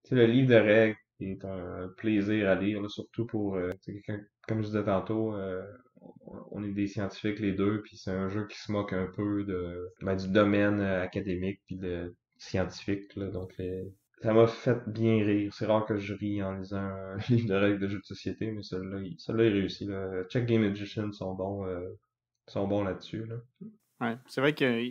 tu sais, le livre de règles est un plaisir à lire, là, surtout pour, tu sais, comme je disais tantôt, on est des scientifiques les deux, puis c'est un jeu qui se moque un peu du domaine académique puis de scientifique, là, donc ça m'a fait bien rire. C'est rare que je ris en lisant un livre de règles de jeux de société, mais celui-là il réussit, là. Check Game Magician sont bons là-dessus, là. Ouais, c'est vrai que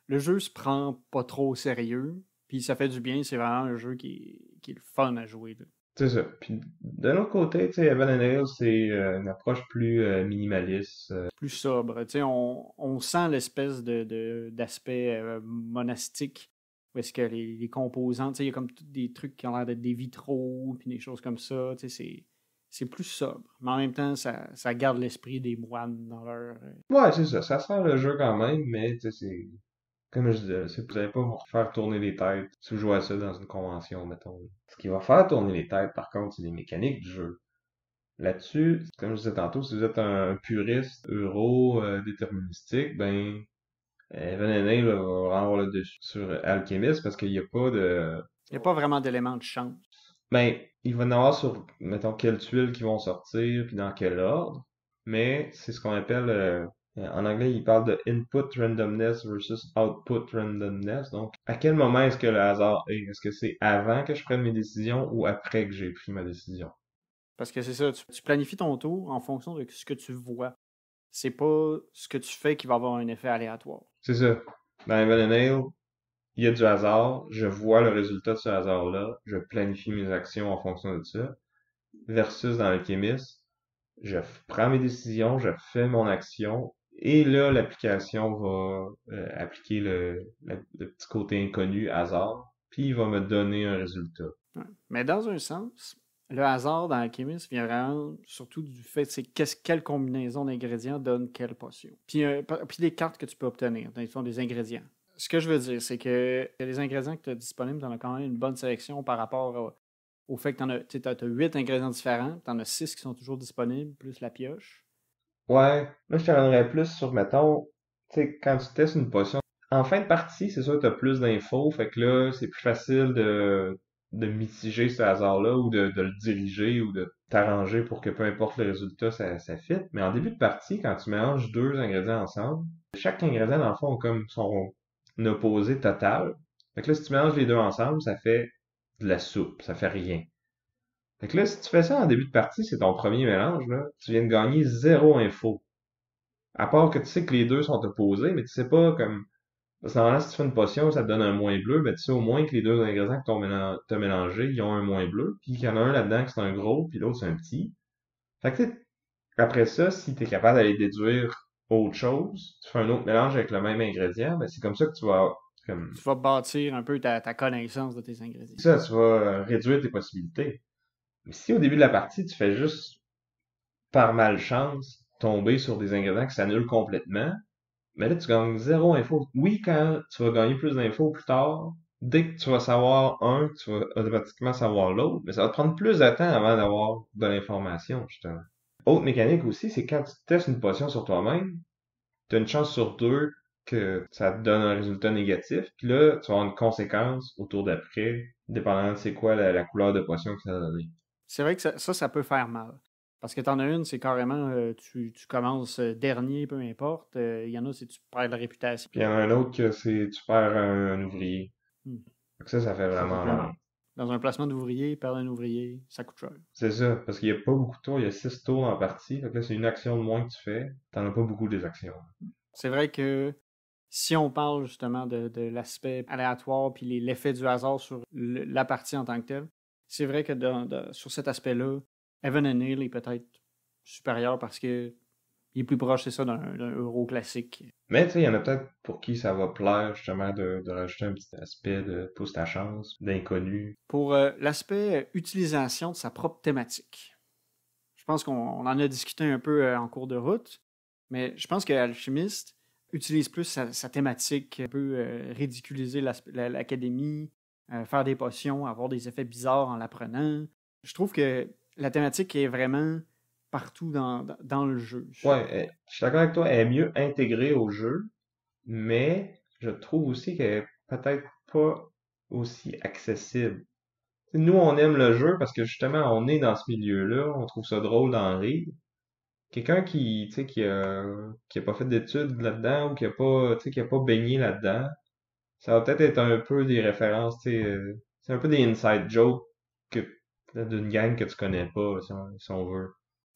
le jeu se prend pas trop au sérieux. Puis ça fait du bien. C'est vraiment un jeu qui est le fun à jouer, là. C'est ça. Puis de l'autre côté, tu sais, Evan and Hale, c'est une approche plus minimaliste. Plus sobre. Tu sais, on sent l'espèce d'aspect monastique. Où est-ce que les composants, tu sais, il y a comme des trucs qui ont l'air d'être des vitraux, puis des choses comme ça. Tu sais, c'est plus sobre. Mais en même temps, ça garde l'esprit des moines dans leur. Ouais, c'est ça. Ça sert le jeu quand même, mais tu sais, c'est comme je disais, vous allez pas vous faire tourner les têtes si vous jouez à ça dans une convention, mettons. Ce qui va faire tourner les têtes, par contre, c'est les mécaniques du jeu. Là-dessus, comme je disais tantôt, si vous êtes un puriste euro déterministique, ben Evan and Hale va avoir le dessus sur Alchemist parce qu'il n'y a pas de. Il n'y a pas vraiment d'éléments de chance. Ben, il va y en avoir sur, mettons, quelles tuiles qui vont sortir, puis dans quel ordre. Mais c'est ce qu'on appelle, en anglais, il parle de input randomness versus output randomness. Donc, à quel moment est-ce que le hasard est? Est-ce que c'est avant que je prenne mes décisions ou après que j'ai pris ma décision? Parce que c'est ça, tu planifies ton tour en fonction de ce que tu vois. C'est pas ce que tu fais qui va avoir un effet aléatoire. C'est ça. Dans Evan and Hale, il y a du hasard, je vois le résultat de ce hasard-là, je planifie mes actions en fonction de ça. Versus dans Alchemist, prends mes décisions, je fais mon action, et là, l'application va appliquer le petit côté inconnu, hasard, puis il va me donner un résultat. Ouais. Mais dans un sens, le hasard dans Alchemist vient vraiment surtout du fait c'est quelle combinaison d'ingrédients donne quelle potion. Puis les cartes que tu peux obtenir, dans le fond, des ingrédients. Ce que je veux dire, c'est que les ingrédients que tu as disponibles, tu en as quand même une bonne sélection par rapport au fait que tu as 8 ingrédients différents, tu en as 6 qui sont toujours disponibles, plus la pioche. Ouais, là, je te donnerais plus sur, mettons, tu sais, quand tu testes une potion, en fin de partie, c'est sûr que tu as plus d'infos, fait que là, c'est plus facile de mitiger ce hasard-là ou de le diriger ou de t'arranger pour que peu importe le résultat, ça fit. Mais en début de partie, quand tu mélanges deux ingrédients ensemble, chaque ingrédient, dans le fond, a comme son opposé total. Fait que là, si tu mélanges les deux ensemble, ça fait de la soupe, ça fait rien. Fait que là, si tu fais ça en début de partie, c'est ton premier mélange, là, tu viens de gagner zéro info. À part que tu sais que les deux sont opposés, mais tu sais pas comme. Parce que normalement, si tu fais une potion, ça te donne un moins bleu, ben tu sais au moins que les deux ingrédients que t'as mélangés, ils ont un moins bleu, puis qu'il y en a un là-dedans qui c'est un gros, puis l'autre c'est un petit. Fait que tu sais, après ça, si t'es capable d'aller déduire autre chose, tu fais un autre mélange avec le même ingrédient, ben c'est comme ça que tu vas Comme... Tu vas bâtir un peu ta connaissance de tes ingrédients. Ça, tu vas réduire tes possibilités. Mais si au début de la partie, tu fais juste, par malchance, tomber sur des ingrédients qui s'annulent complètement, mais là, tu gagnes zéro info. Oui, quand tu vas gagner plus d'infos plus tard, dès que tu vas savoir un, tu vas automatiquement savoir l'autre, mais ça va te prendre plus de temps avant d'avoir de l'information, justement. Autre mécanique aussi, c'est quand tu testes une potion sur toi-même, tu as une chance sur deux que ça te donne un résultat négatif, puis là, tu vas avoir une conséquence au tour d'après, dépendant de c'est quoi la couleur de potion que ça a donné. C'est vrai que ça peut faire mal. Parce que t'en as une, c'est carrément, tu commences dernier, peu importe. Il y en a, c'est tu perds la réputation. Puis il y en a un autre que c'est tu perds un ouvrier. Hmm. Ça fait vraiment mal. Dans un placement d'ouvrier, perdre un ouvrier, ça coûte cher. C'est ça, parce qu'il n'y a pas beaucoup de tours, il y a 6 tours en partie. Fait que là, c'est une action de moins que tu fais. T'en as pas beaucoup des actions. C'est vrai que si on parle justement de l'aspect aléatoire puis l'effet du hasard sur la partie en tant que telle, c'est vrai que sur cet aspect-là, Evan and Hill est peut-être supérieur parce que il est plus proche, c'est ça, d'un euro classique. Mais tu sais, il y en a peut-être pour qui ça va plaire justement de rajouter un petit aspect de pousse ta chance, d'inconnu. Pour l'aspect utilisation de sa propre thématique. Je pense qu'on en a discuté un peu en cours de route, mais je pense que Alchemist utilise plus sa thématique, un peu ridiculiser l'académie, faire des potions, avoir des effets bizarres en l'apprenant. Je trouve que la thématique est vraiment partout dans le jeu. Ouais, je suis d'accord avec toi, elle est mieux intégrée au jeu, mais je trouve aussi qu'elle est peut-être pas aussi accessible. T'sais, nous, on aime le jeu parce que justement, on est dans ce milieu-là, on trouve ça drôle d'en rire. Quelqu'un qui, tu sais, qui a pas fait d'études là-dedans ou qui a pas, tu sais, qui a pas baigné là-dedans, ça va peut-être être un peu des références, tu sais, c'est un peu des inside jokes que, d'une gang que tu connais pas, si on veut.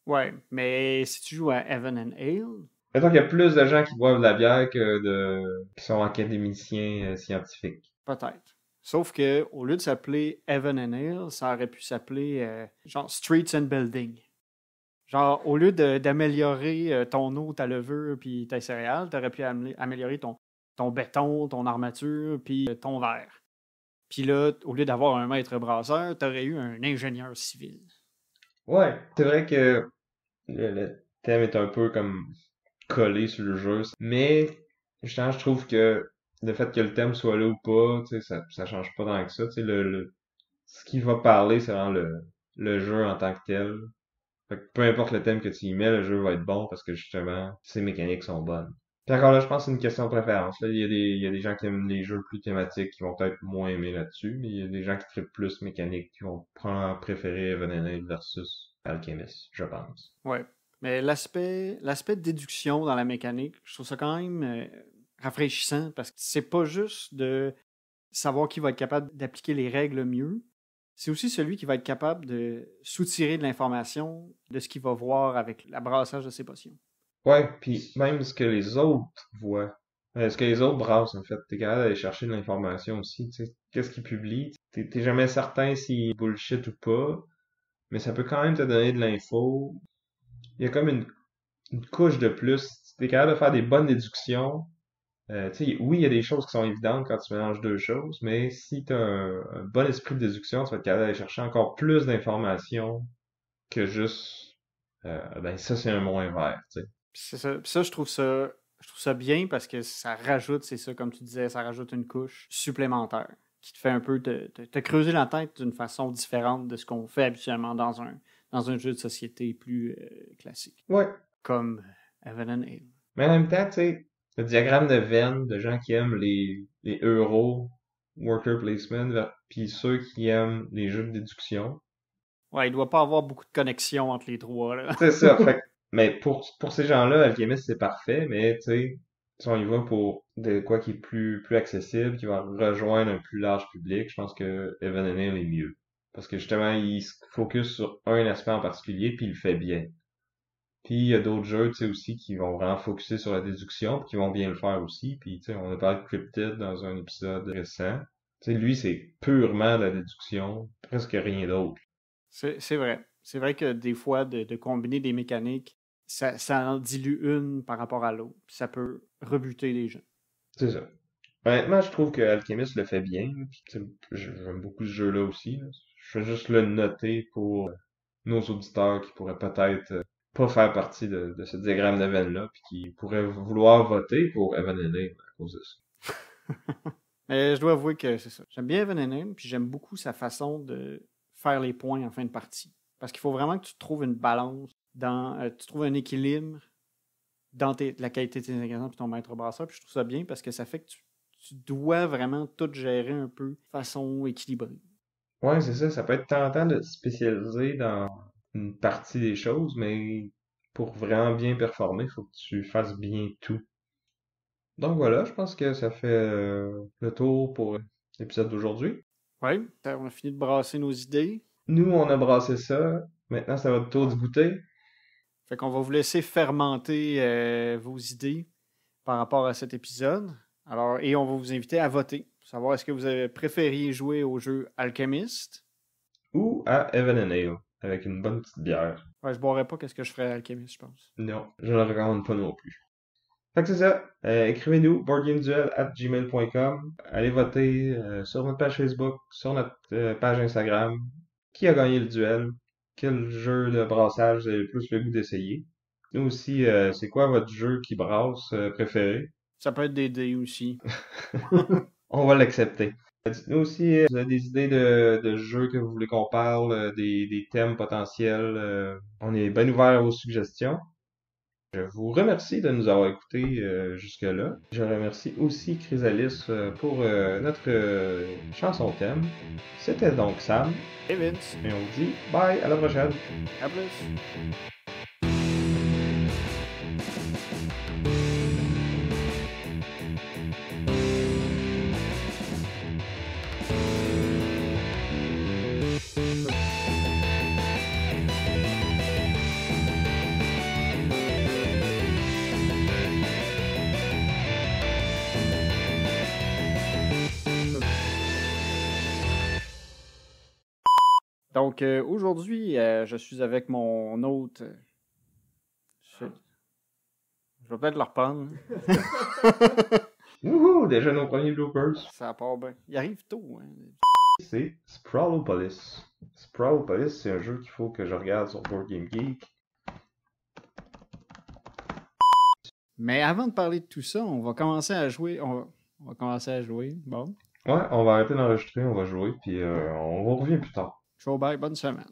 Ouais, mais si tu joues à Evan and Ale, Mettons qu'il y a plus de gens qui boivent de la bière qui sont académiciens scientifiques. peut-être. Sauf que au lieu de s'appeler Evan and Ale, ça aurait pu s'appeler genre Streets and Building. Genre, au lieu d'améliorer ton eau, ta levure puis tes céréales, t'aurais pu améliorer ton béton, ton armature puis ton verre. Puis là, au lieu d'avoir un maître brasseur, t'aurais eu un ingénieur civil. Ouais, c'est vrai que le thème est un peu comme collé sur le jeu, mais justement, je trouve que le fait que le thème soit là ou pas, tu sais, ça change pas tant que ça. Tu sais, ce qui va parler, c'est vraiment le jeu en tant que tel. Fait que peu importe le thème que tu y mets, le jeu va être bon parce que justement, ses mécaniques sont bonnes. Puis encore là, je pense que c'est une question de préférence. Là, il y a des gens qui aiment les jeux plus thématiques qui vont peut-être moins aimer là-dessus, mais il y a des gens qui trippent plus mécanique qui vont prendre préférer Evan versus Alchemist, je pense. Ouais. Mais l'aspect de déduction dans la mécanique, je trouve ça quand même rafraîchissant parce que c'est pas juste de savoir qui va être capable d'appliquer les règles mieux, c'est aussi celui qui va être capable de soutirer de l'information de ce qu'il va voir avec l'abrassage de ses potions. Ouais, puis même ce que les autres voient, ce que les autres brassent en fait, t'es capable d'aller chercher de l'information aussi, tu sais, qu'est-ce qu'ils publient, t'es jamais certain s'ils bullshit ou pas, mais ça peut quand même te donner de l'info. Il y a comme une couche de plus, t'es capable de faire des bonnes déductions. Tu sais, oui, il y a des choses qui sont évidentes quand tu mélanges deux choses, mais si tu as un bon esprit de déduction, tu vas être capable d'aller chercher encore plus d'informations que juste ben ça c'est un moins vert, tu sais. C'est ça. Puis ça, je trouve ça bien parce que ça rajoute, c'est ça, comme tu disais, ça rajoute une couche supplémentaire qui te fait un peu te creuser la tête d'une façon différente de ce qu'on fait habituellement dans un jeu de société plus classique, Ouais. comme Evan and Ale. Mais en même temps, tu sais, le diagramme de Venn de gens qui aiment les euros, worker placement, puis ceux qui aiment les jeux de déduction. Ouais, il doit pas avoir beaucoup de connexion entre les trois, là. C'est ça, fait mais pour ces gens-là, Alchemist, c'est parfait, mais tu sais, si on y va pour de quoi qui est plus accessible, qui va rejoindre un plus large public, je pense que Evan and Hill est mieux. Parce que justement, il se focus sur un aspect en particulier, puis il le fait bien. Puis il y a d'autres jeux, tu sais, aussi, qui vont vraiment focuser sur la déduction, puis qui vont bien le faire aussi. Puis, tu sais, on a parlé de Cryptid dans un épisode récent. Tu sais, lui, c'est purement de la déduction, presque rien d'autre. C'est vrai. C'est vrai que des fois, de combiner des mécaniques, ça en dilue une par rapport à l'autre. Puis ça peut rebuter les gens. C'est ça. Honnêtement, je trouve que Alchemist le fait bien. Puis, tu sais, j'aime beaucoup ce jeu-là aussi, là. Je vais juste le noter pour nos auditeurs qui pourraient peut-être pas faire partie de ce diagramme d'Evan-là, puis qui pourraient vouloir voter pour Evan Haney à cause de ça. Mais je dois avouer que c'est ça. J'aime bien Envenenum, puis j'aime beaucoup sa façon de faire les points en fin de partie. Parce qu'il faut vraiment que tu trouves une balance, tu trouves un équilibre dans la qualité de tes ingrédients puis ton maître brasseur. Puis je trouve ça bien parce que ça fait que tu dois vraiment tout gérer un peu de façon équilibrée. Ouais, c'est ça. Ça peut être tentant de se spécialiser dans une partie des choses, mais pour vraiment bien performer, il faut que tu fasses bien tout. Donc voilà, je pense que ça fait le tour pour l'épisode d'aujourd'hui. Oui, on a fini de brasser nos idées. Nous, on a brassé ça. Maintenant, c'est votre tour de goûter. Fait qu'on va vous laisser fermenter vos idées par rapport à cet épisode. Alors, et on va vous inviter à voter pour savoir est-ce que vous avez préféré jouer au jeu Alchemist. Ou à Evan and Ale, avec une bonne petite bière. Ouais, je boirais pas qu'est-ce que je ferais à Alchemist, je pense. Non, je ne le recommande pas non plus. Fait que c'est ça. Écrivez-nous boardgameduel@gmail.com. Allez voter sur notre page Facebook, sur notre page Instagram. Qui a gagné le duel? Quel jeu de brassage vous avez le plus le goût d'essayer? Nous aussi, c'est quoi votre jeu qui brasse préféré? Ça peut être des dés aussi. On va l'accepter. Dites-nous aussi, vous avez des idées de jeux que vous voulez qu'on parle, des thèmes potentiels. On est bien ouvert à vos suggestions. Je vous remercie de nous avoir écoutés jusque-là. Je remercie aussi Chrysalis pour notre chanson thème. C'était donc Sam. Et Vince, Et on vous dit bye, à la prochaine. à plus. Donc, aujourd'hui, je suis avec mon hôte. Je vais peut-être le reprendre. Wouhou, déjà nos premiers bloopers. Ça part bien. Il arrive tôt. Hein. C'est Sprawlopolis. Sprawlopolis, c'est un jeu qu'il faut que je regarde sur Board Game Geek. Mais avant de parler de tout ça, on va commencer à jouer. On va commencer à jouer. Bon. Ouais, on va arrêter d'enregistrer, on va jouer, puis on revient plus tard. Ciao, bye, bonne semaine.